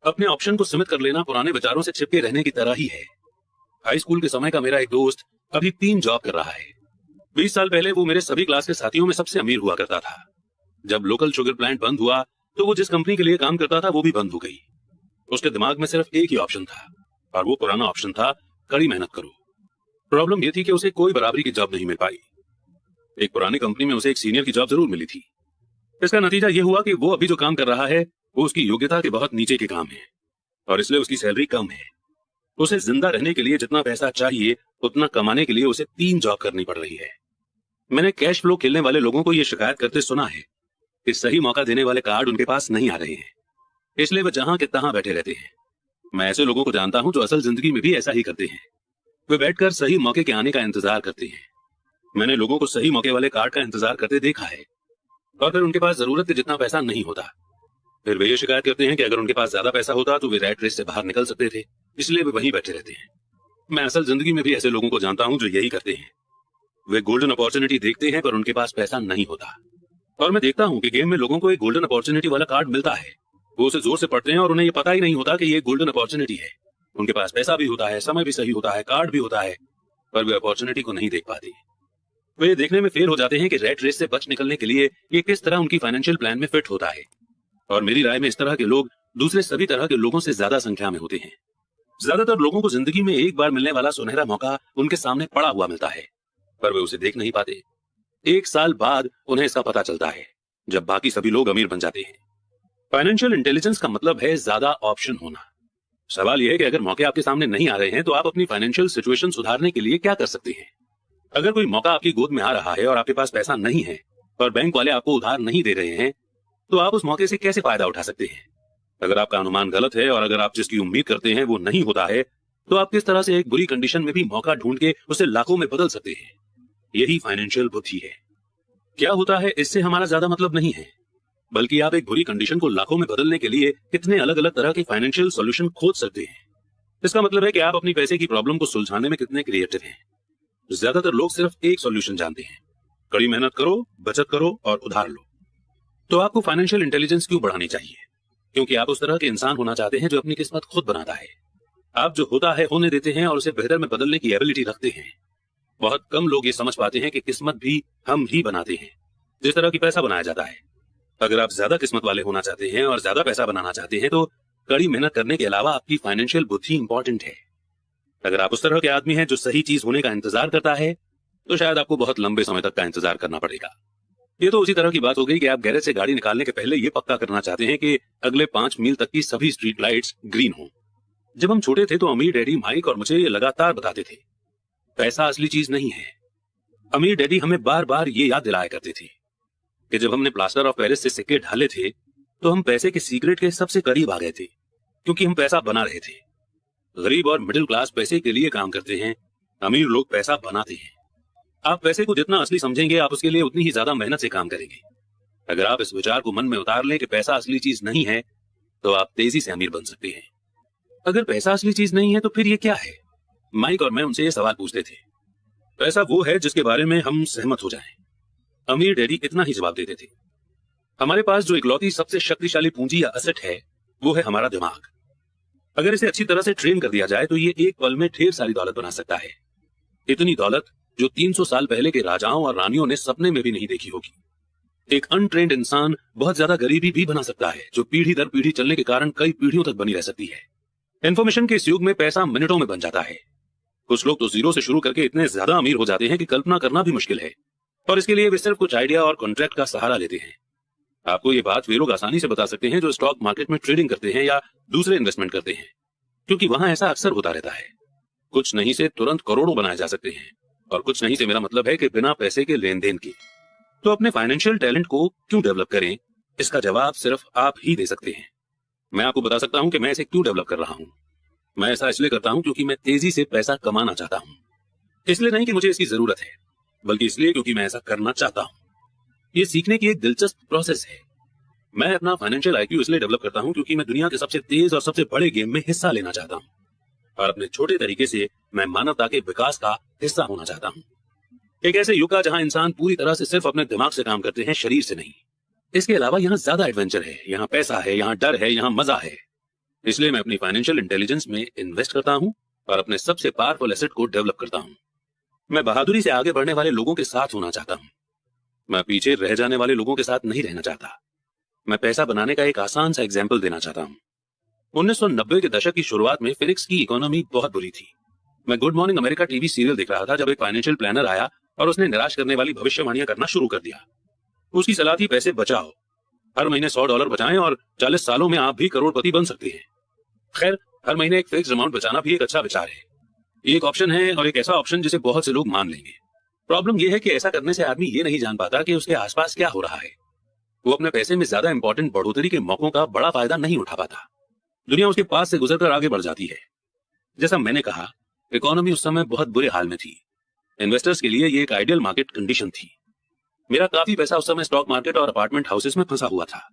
अपने ऑप्शन को सीमित कर लेना पुराने विचारों से चिपके रहने की तरह ही है। हाई स्कूल के समय का मेरा एक दोस्त अभी 3 जॉब कर रहा है। 20 साल पहले वो मेरे सभी क्लास के साथियों में सबसे अमीर हुआ करता था। जब लोकल शुगर प्लांट बंद हुआ तो वो जिस कंपनी के लिए काम करता था वो भी बंद हो गई। उसके दिमाग में सिर्फ एक ही ऑप्शन था, और वो पुराना ऑप्शन था, कड़ी मेहनत करो। प्रॉब्लम ये थी कि उसे कोई बराबरी की जॉब नहीं मिल पाई। एक पुरानी कंपनी में उसे एक सीनियर की जॉब जरूर मिली थी। इसका नतीजा यह हुआ कि वो अभी जो काम कर रहा है वो उसकी योग्यता के बहुत नीचे के काम है, और इसलिए उसकी सैलरी कम है। उसे जिंदा रहने के लिए जितना पैसा चाहिए उतना कमाने के लिए उसे 3 जॉब करनी पड़ रही है। मैंने कैश फ्लो खेलने वाले लोगों को यह शिकायत करते सुना है कि सही मौका देने वाले कार्ड उनके पास नहीं आ रहे हैं, इसलिए वे जहां के तहां बैठे रहते हैं। मैं ऐसे लोगों को जानता हूं जो असल जिंदगी में भी ऐसा ही करते हैं। वे बैठकर सही मौके के आने का इंतजार करते हैं। मैंने लोगों को सही मौके वाले कार्ड का इंतजार करते देखा है, और फिर उनके पास जरूरत के जितना पैसा नहीं होता। फिर वे ये शिकायत करते हैं कि अगर उनके पास ज्यादा पैसा होता तो वे रैट रेस से बाहर निकल सकते थे, इसलिए वे वहीं बैठे रहते हैं। मैं असल जिंदगी में भी ऐसे लोगों को जानता हूं जो यही करते हैं। वे गोल्डन अपॉर्चुनिटी देखते हैं पर उनके पास पैसा नहीं होता। और मैं देखता हूं कि गेम में लोगों को एक गोल्डन अपॉर्चुनिटी वाला कार्ड मिलता है, वो उसे जोर से पढ़ते हैं और उन्हें ये पता ही नहीं होता कि ये गोल्डन अपॉर्चुनिटी है। उनके पास पैसा भी होता है, समय भी सही होता है, कार्ड भी होता है, पर वे अपॉर्चुनिटी को नहीं देख पाते। वे ये देखने में फेल हो जाते हैं कि रैट रेस से बच निकलने के लिए ये किस तरह उनकी फाइनेंशियल प्लान में फिट होता है। और मेरी राय में इस तरह के लोग दूसरे सभी तरह के लोगों से ज्यादा संख्या में होते हैं। ज्यादातर लोगों को जिंदगी में एक बार मिलने वाला सुनहरा मौका उनके सामने पड़ा हुआ मिलता है, पर वे उसे देख नहीं पाते। 1 साल बाद उन्हें इसका पता चलता है, जब बाकी सभी लोग अमीर बन जाते हैं। फाइनेंशियल इंटेलिजेंस का मतलब है ज्यादा ऑप्शन होना। सवाल यह है कि अगर मौके आपके सामने नहीं आ रहे हैं तो आप अपनी फाइनेंशियल सिचुएशन सुधारने के लिए क्या कर सकते हैं। अगर कोई मौका आपकी गोद में आ रहा है और आपके पास पैसा नहीं है और बैंक वाले आपको उधार नहीं दे रहे हैं, तो आप उस मौके से कैसे फायदा उठा सकते हैं। अगर आपका अनुमान गलत है और अगर आप जिसकी उम्मीद करते हैं वो नहीं होता है, तो आप किस तरह से एक बुरी कंडीशन में भी मौका ढूंढ के उसे लाखों में बदल सकते हैं। यही फाइनेंशियल बुद्धि है। क्या होता है, इससे हमारा ज्यादा मतलब नहीं है, बल्कि आप एक बुरी कंडीशन को लाखों में बदलने के लिए कितने अलग अलग तरह के फाइनेंशियल सॉल्यूशन खोज सकते हैं। इसका मतलब है कि आप अपनी पैसे की प्रॉब्लम को सुलझाने में कितने क्रिएटिव हैं। ज्यादातर लोग सिर्फ एक सॉल्यूशन जानते हैं, कड़ी मेहनत करो, बचत करो और उधार लो। तो आपको फाइनेंशियल इंटेलिजेंस क्यों बढ़ानी चाहिए? क्योंकि आप उस तरह के इंसान होना चाहते हैं जो अपनी किस्मत खुद बनाता है। आप जो होता है होने देते हैं और उसे बेहतर में बदलने की एबिलिटी रखते हैं। बहुत कम लोग ये समझ पाते हैं कि किस्मत भी हम ही बनाते हैं, जिस तरह की पैसा बनाया जाता है। अगर आप ज्यादा किस्मत वाले होना चाहते हैं और ज्यादा पैसा बनाना चाहते हैं, तो कड़ी मेहनत करने के अलावा आपकी फाइनेंशियल बुद्धि इंपॉर्टेंट है। अगर आप उस तरह के आदमी हैं जो सही चीज होने का इंतजार करता है, तो शायद आपको बहुत लंबे समय तक का इंतजार करना पड़ेगा। ये तो उसी तरह की बात हो गई कि आप गैरेज से गाड़ी निकालने के पहले ये पक्का करना चाहते हैं कि अगले 5 मील तक की सभी स्ट्रीट लाइट्स ग्रीन हों। जब हम छोटे थे तो अमीर डैडी माइक और मुझे ये लगातार बताते थे, पैसा असली चीज नहीं है। अमीर डैडी हमें बार बार ये याद दिलाया करते थे कि जब हमने प्लास्टर ऑफ पेरिस से सिक्के ढाले थे, तो हम पैसे के सीक्रेट के सबसे करीब आ गए थे, क्योंकि हम पैसा बना रहे थे। गरीब और मिडिल क्लास पैसे के लिए काम करते हैं, अमीर लोग पैसा बनाते हैं। आप पैसे को जितना असली समझेंगे, आप उसके लिए उतनी ही ज्यादा मेहनत से काम करेंगे। अगर आप इस विचार को मन में उतार लें कि पैसा असली चीज नहीं है, तो आप तेजी से अमीर बन सकते हैं। अगर पैसा असली चीज नहीं है, तो फिर ये क्या है? माइक और मैं उनसे ये सवाल पूछते थे। पैसा वो है जिसके बारे में हम सहमत हो जाएं। अमीर डैडी इतना ही जवाब देते थे, हमारे पास जो इकलौती सबसे शक्तिशाली पूंजी या असेट है, वो है हमारा दिमाग। अगर इसे अच्छी तरह से ट्रेन कर दिया जाए, तो ये एक पल में ढेर सारी दौलत बना सकता है। इतनी दौलत जो 300 साल पहले के राजाओं और रानियों ने सपने में भी नहीं देखी होगी। एक अनट्रेन्ड इंसान बहुत ज्यादा गरीबी भी बना सकता है, जो पीढ़ी दर पीढ़ी चलने के कारण कई पीढ़ियों तक बनी रह सकती है। इन्फॉर्मेशन के इस युग में पैसा मिनटों में बन जाता है। कुछ लोग तो जीरो से शुरू करके इतने ज्यादा अमीर हो जाते हैं कि कल्पना करना भी मुश्किल है, और इसके लिए वे सिर्फ कुछ आइडिया और कॉन्ट्रैक्ट का सहारा लेते हैं। आपको ये बात वे लोग आसानी से बता सकते हैं जो स्टॉक मार्केट में ट्रेडिंग करते हैं या दूसरे इन्वेस्टमेंट करते हैं, क्योंकि वहां ऐसा अक्सर होता रहता है। कुछ नहीं से तुरंत करोड़ों बनाए जा सकते हैं, और कुछ नहीं से मेरा मतलब है कि बिना पैसे के लेन देन के। तो अपने फाइनेंशियल टैलेंट को क्यों डेवलप करें, इसका जवाब सिर्फ आप ही दे सकते हैं। मैं आपको बता सकता हूं कि मैं इसे क्यों डेवलप कर रहा हूं। मैं ऐसा इसलिए करता हूं क्योंकि मैं तेजी से पैसा कमाना चाहता हूं। इसलिए नहीं कि मुझे इसकी जरूरत है, बल्कि इसलिए क्योंकि मैं ऐसा करना चाहता हूं। ये सीखने की एक दिलचस्प प्रोसेस है। मैं अपना फाइनेंशियल आईक्यू इसलिए डेवलप करता हूं क्योंकि मैं दुनिया के सबसे तेज और सबसे बड़े गेम में हिस्सा लेना चाहता हूं, और अपने छोटे तरीके से मैं मानवता के विकास का हिस्सा होना चाहता हूं। एक ऐसे युग का जहां इंसान पूरी तरह से सिर्फ अपने दिमाग से काम करते हैं, शरीर से नहीं। इसके अलावा यहाँ ज्यादा एडवेंचर है, यहाँ पैसा है, यहाँ डर है, यहाँ मजा है। इसलिए मैं अपनी फाइनेंशियल इंटेलिजेंस में इन्वेस्ट करता हूं और अपने सबसे पावरफुल एसेट को डेवलप करता हूं। मैं बहादुरी से आगे बढ़ने वाले लोगों के साथ होना चाहता हूं। मैं पीछे रह जाने वाले लोगों के साथ नहीं रहना चाहता। मैं पैसा बनाने का एक आसान सा एग्जाम्पल देना चाहता हूं। 1990 के दशक की शुरुआत में फिनिक्स की इकोनॉमी बहुत बुरी थी। मैं good morning America TV serial देख रहा था जब एक फाइनेंशियल प्लानर आया और उसने निराश करने वाली भविष्यवाणियां करना शुरू कर दिया। उसकी सलाह थी, पैसे बचाओ, हर महीने $100 बचाएं और 40 सालों में आप भी करोड़पति बन सकते हैं। खैर, हर महीने एक फिक्स अमाउंट बचाना भी एक अच्छा विचार है। ये एक ऑप्शन है, और एक ऐसा ऑप्शन जिसे बहुत से लोग मान लेंगे। प्रॉब्लम यह है कि ऐसा करने से आदमी ये नहीं जान पाता कि उसके आसपास क्या हो रहा है। वो अपने पैसे में ज्यादा इंपॉर्टेंट बढ़ोतरी के मौकों का बड़ा फायदा नहीं उठा पाता। दुनिया उसके पास से गुजरकर आगे बढ़ जाती है। जैसा मैंने कहा, इकोनॉमी उस समय बहुत बुरे हाल में थी। इन्वेस्टर्स के लिए ये एक आइडियल मार्केट कंडीशन थी। मेरा काफी पैसा उस समय स्टॉक मार्केट और अपार्टमेंट हाउसेस में फंसा हुआ था।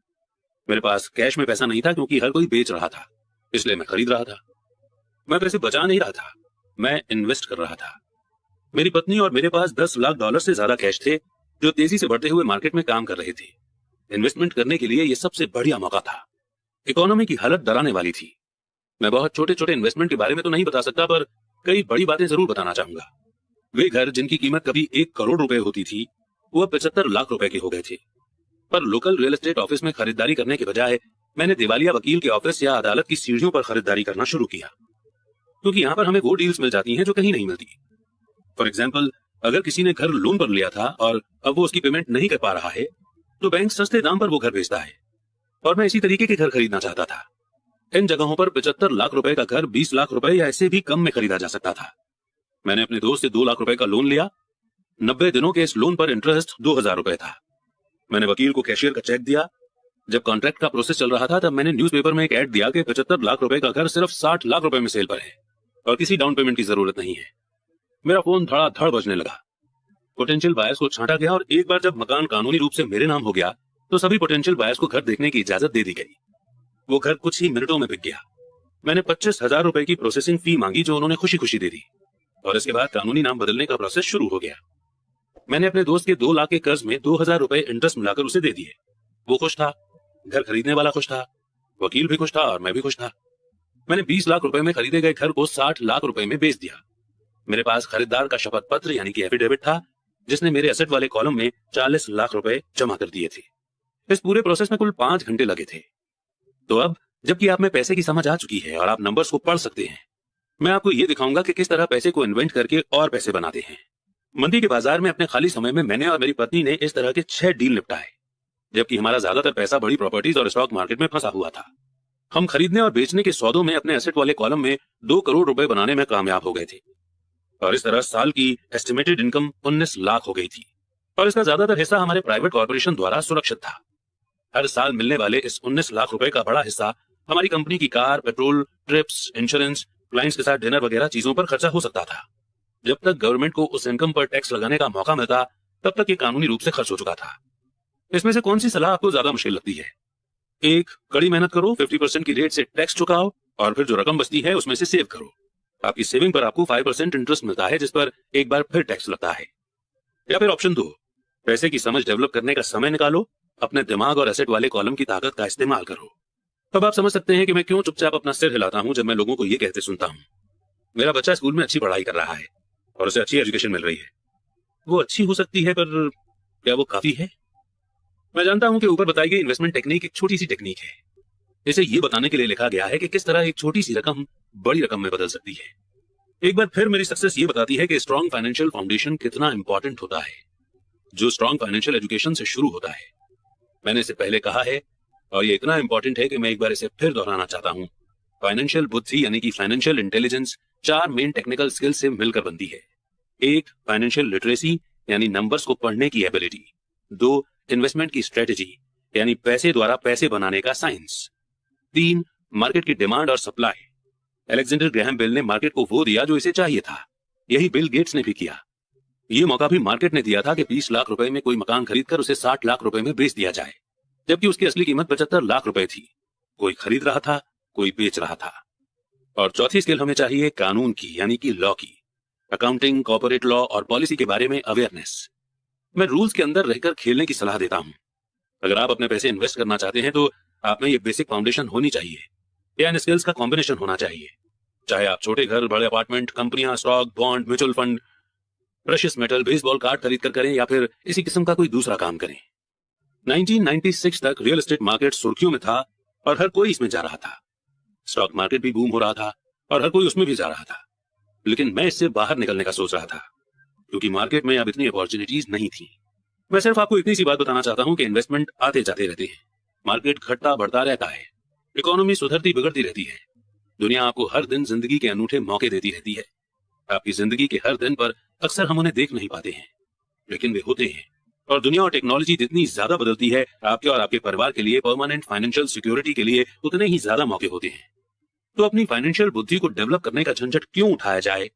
मेरे पास कैश में पैसा नहीं था क्योंकि हर कोई बेच रहा था, इसलिए मैं खरीद रहा था। मैं पैसे बचा नहीं रहा था, मैं इन्वेस्ट कर रहा था। मेरी पत्नी और मेरे पास $10 लाख से ज्यादा कैश थे, जो तेजी से बढ़ते हुए मार्केट में काम कर रहे थे। इन्वेस्टमेंट करने के लिए यह सबसे बढ़िया मौका था। इकोनॉमी की हालत डराने वाली थी। मैं बहुत छोटे छोटे इन्वेस्टमेंट के बारे में तो नहीं बता सकता, पर कई बड़ी बातें जरूर बताना चाहूंगा। वे घर जिनकी कीमत कभी 1 करोड़ रुपए होती थी, वो 75 लाख रुपए के हो गए थे। पर लोकल रियल एस्टेट ऑफिस में खरीदारी करने के बजाय मैंने दिवालिया वकील के ऑफिस या अदालत की सीढ़ियों पर खरीदारी करना शुरू किया। क्योंकि यहाँ पर हमें वो डील्स मिल जाती हैं जो कहीं नहीं मिलती। फॉर एग्जाम्पल, अगर किसी ने घर लोन पर लिया था और अब वो उसकी पेमेंट नहीं कर पा रहा है, तो बैंक सस्ते दाम पर वो घर बेचता है। और मैं इसी तरीके के घर खरीदना चाहता था। इन जगहों पर 75 लाख रुपए का घर 20 लाख रुपए या ऐसे भी कम में खरीदा जा सकता था। मैंने अपने दोस्त से 2 लाख रुपए का लोन लिया। 90 दिनों के इस लोन पर इंटरेस्ट 2000 रुपए था। मैंने वकील को कैशियर का चेक दिया। जब कॉन्ट्रैक्ट का प्रोसेस चल रहा था तब मैंने न्यूज़पेपर में एक ऐड दिया कि 75 लाख रुपए का घर सिर्फ 60 लाख रुपए में सेल पर है और किसी डाउन पेमेंट की जरूरत नहीं है। मेरा फोन धड़ाधड़ बजने लगा। पोटेंशियल बायर्स को छांटा गया और एक बार जब मकान कानूनी रूप से मेरे नाम हो गया तो सभी पोटेंशियल बायर्स को घर देखने की इजाजत दे दी गई। वो घर कुछ ही मिनटों में बिक गया। मैंने 25,000 रुपए की प्रोसेसिंग फी मांगी जो उन्होंने खुशी खुशी दे दी और इसके बाद कानूनी नाम बदलने का प्रोसेस शुरू हो गया। मैंने अपने दोस्त के 2 लाख के कर्ज में 2000 रुपए इंटरेस्ट मिलाकर उसे दे दिए। वो खुश था, घर खरीदने वाला खुश था, वकील भी खुश था और मैं भी खुश था। मैंने 20 लाख रुपए में खरीदे गए घर को 60 लाख रुपए में बेच दिया। मेरे पास खरीदार का शपथ पत्र यानी कि एफिडेविट था जिसने मेरे एसेट वाले कॉलम में 40 लाख रुपए जमा कर दिए थे। इस पूरे प्रोसेस में कुल 5 घंटे लगे थे। तो अब जबकि आप में पैसे की समझ आ चुकी है और आप नंबर्स को पढ़ सकते हैं, मैं आपको यह दिखाऊंगा कि किस तरह पैसे को इन्वेंट करके और पैसे बनाते हैं। मंदी के बाजार में अपने खाली समय में मैंने और मेरी पत्नी ने इस तरह के 6 डील निपटाए, जबकि हमारा ज्यादातर पैसा बड़ी प्रॉपर्टीज और स्टॉक मार्केट में फंसा हुआ था। हम खरीदने और बेचने के सौदों में अपने एसेट वाले कॉलम में 2 करोड़ रुपए बनाने में कामयाब हो गए थे और इस तरह साल की एस्टिमेटेड इनकम 19 लाख हो गई थी और इसका ज्यादातर हिस्सा हमारे प्राइवेट कॉर्पोरेशन द्वारा सुरक्षित था। हर साल मिलने वाले इस 19 लाख रुपए का बड़ा हिस्सा हमारी कंपनी की car, petrol, trips, insurance, clients के साथ डिनर वगैरह चीजों पर खर्चा हो सकता था। जब तक गवर्नमेंट को उस इनकम पर टैक्स लगाने का मौका मिलता तब तक ये कानूनी रूप से खर्च हो चुका था। इसमें से कौन सी सलाह आपको ज्यादा मुश्किल लगती है? 1, कड़ी मेहनत करो, 50% की रेट से टैक्स चुकाओ और फिर जो रकम बचती है उसमें से सेव करो। आपकी सेविंग पर आपको 5% इंटरेस्ट मिलता है जिस पर एक बार फिर टैक्स लगता है। या फिर ऑप्शन 2, पैसे की समझ डेवलप करने का समय निकालो, अपने दिमाग और एसेट वाले कॉलम की ताकत का इस्तेमाल करो। अब आप समझ सकते हैं कि मैं क्यों चुपचाप अपना सिर हिलाता हूं जब मैं लोगों को यह कहते सुनता हूं, मेरा बच्चा स्कूल में अच्छी पढ़ाई कर रहा है और उसे अच्छी एजुकेशन मिल रही है। वो अच्छी हो सकती है पर क्या वो काफी है? मैं जानता हूं कि ऊपर बताई गई इन्वेस्टमेंट टेक्निक एक छोटी सी टेक्निक है। इसे ये बताने के लिए लिखा गया है कि किस तरह एक छोटी सी रकम बड़ी रकम में बदल सकती है। एक बार फिर मेरी सक्सेस ये बताती है कि स्ट्रॉन्ग फाइनेंशियल फाउंडेशन कितना इंपॉर्टेंट होता है, जो स्ट्रॉन्ग फाइनेंशियल एजुकेशन से शुरू होता है। मैंने इसे पहले कहा है और ये इतना इंपॉर्टेंट है कि मैं एक बार इसे फिर दोहराना चाहता हूं। फाइनेंशियल बुद्धि यानी कि financial intelligence 4 main technical skill से मिलकर बनती है। 1, फाइनेंशियल लिटरेसी यानी नंबर्स को पढ़ने की एबिलिटी। 2, इन्वेस्टमेंट की स्ट्रेटेजी यानी पैसे द्वारा पैसे बनाने का साइंस। 3, मार्केट की डिमांड और सप्लाई। अलेक्जेंडर ग्रैहम बेल ने मार्केट को वो दिया जो इसे चाहिए था। यही बिल गेट्स ने भी किया। ये मौका भी मार्केट ने दिया था कि 20 लाख रुपए में कोई मकान खरीदकर उसे 60 लाख रुपए में बेच दिया जाए, जबकि उसकी असली कीमत 75 लाख रुपए थी। कोई खरीद रहा था, कोई बेच रहा था। और चौथी स्किल हमें चाहिए कानून की यानी कि लॉ की। अकाउंटिंग, कॉर्पोरेट लॉ और पॉलिसी के बारे में अवेयरनेस। मैं रूल्स के अंदर रहकर खेलने की सलाह देता हूं। अगर आप अपने पैसे इन्वेस्ट करना चाहते हैं तो आप में ये बेसिक फाउंडेशन होनी चाहिए या इन स्किल्स का कॉम्बिनेशन होना चाहिए। चाहे आप छोटे घर, बड़े अपार्टमेंट, कंपनियां, stock, bond, mutual fund, precious metal, baseball card खरीद कर करें या फिर इसी किस्म का कोई दूसरा काम करें। 1996 तक रियल एस्टेट मार्केट सुर्खियों में था और हर कोई इसमें जा रहा था। स्टॉक मार्केट भी बूम हो रहा था और हर कोई उसमें भी जा रहा था। लेकिन मैं इससे बाहर निकलने का सोच रहा था क्योंकि मार्केट में अब इतनी अपॉर्चुनिटीज नहीं थी। मैं सिर्फ आपको इतनी सी बात बताना चाहता हूं कि इन्वेस्टमेंट आते जाते रहते हैं, मार्केट घटता बढ़ता रहता है, इकोनॉमी सुधरती बिगड़ती रहती है, दुनिया आपको हर दिन जिंदगी के अनूठे मौके देती रहती है। आपकी जिंदगी के हर दिन पर अक्सर हम उन्हें देख नहीं पाते हैं, लेकिन वे होते हैं। और दुनिया और टेक्नोलॉजी जितनी ज्यादा बदलती है, आपके और आपके परिवार के लिए परमानेंट फाइनेंशियल सिक्योरिटी के लिए उतने ही ज्यादा मौके होते हैं। तो अपनी फाइनेंशियल बुद्धि को डेवलप करने का झंझट क्यों उठाया जाए?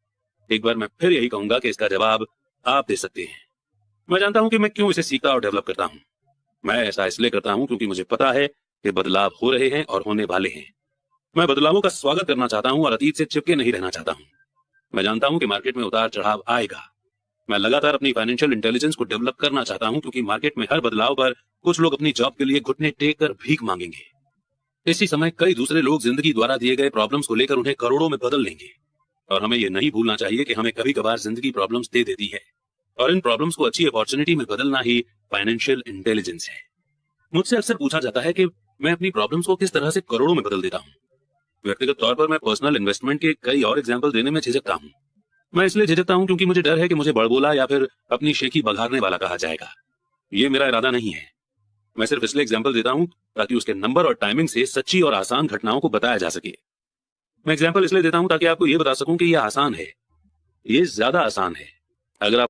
एक बार मैं फिर यही कहूंगा कि इसका जवाब आप दे सकते हैं। मैं जानता हूं कि मैं क्यों इसे सीखता और डेवलप करता हूं। मैं ऐसा इसलिए करता हूं क्योंकि मुझे पता है कि बदलाव हो रहे हैं और होने वाले हैं। मैं बदलावों का स्वागत करना चाहता हूं और अतीत से चिपके नहीं रहना चाहता हूं। मैं जानता हूं कि मार्केट में उतार चढ़ाव आएगा। मैं लगातार अपनी फाइनेंशियल इंटेलिजेंस को डेवलप करना चाहता हूं क्योंकि मार्केट में हर बदलाव पर कुछ लोग अपनी जॉब के लिए घुटने टेक कर भीख मांगेंगे। इसी समय कई दूसरे लोग जिंदगी द्वारा दिए गए प्रॉब्लम्स को लेकर उन्हें करोड़ों में बदल लेंगे। और हमें यह नहीं भूलना चाहिए कि हमें कभी कभार जिंदगी प्रॉब्लम्स दे देती है और इन प्रॉब्लम्स को अच्छी अपॉर्चुनिटी में बदलना ही फाइनेंशियल इंटेलिजेंस है। मुझसे अक्सर पूछा जाता है कि मैं अपनी प्रॉब्लम्स को किस तरह से करोड़ों में बदल देता हूं। व्यक्तिगत तौर पर मैं पर्सनल इन्वेस्टमेंट के कई और एग्जाम्पल देने में झिझकता हूँ। मैं इसलिए झिझकता हूँ क्योंकि मुझे डर है कि मुझे बड़बोला या फिर अपनी शेखी बघारने वाला कहा जाएगा। ये मेरा इरादा नहीं है। मैं सिर्फ इसलिए एग्जाम्पल देता हूँ ताकि उसके नंबर और टाइमिंग से सच्ची और आसान घटनाओं को बताया जा सके। मैं एग्जाम्पल इसलिए देता हूँ ताकि आपको ये बता सकूं कि ये आसान है, ये ज्यादा आसान है। अगर आप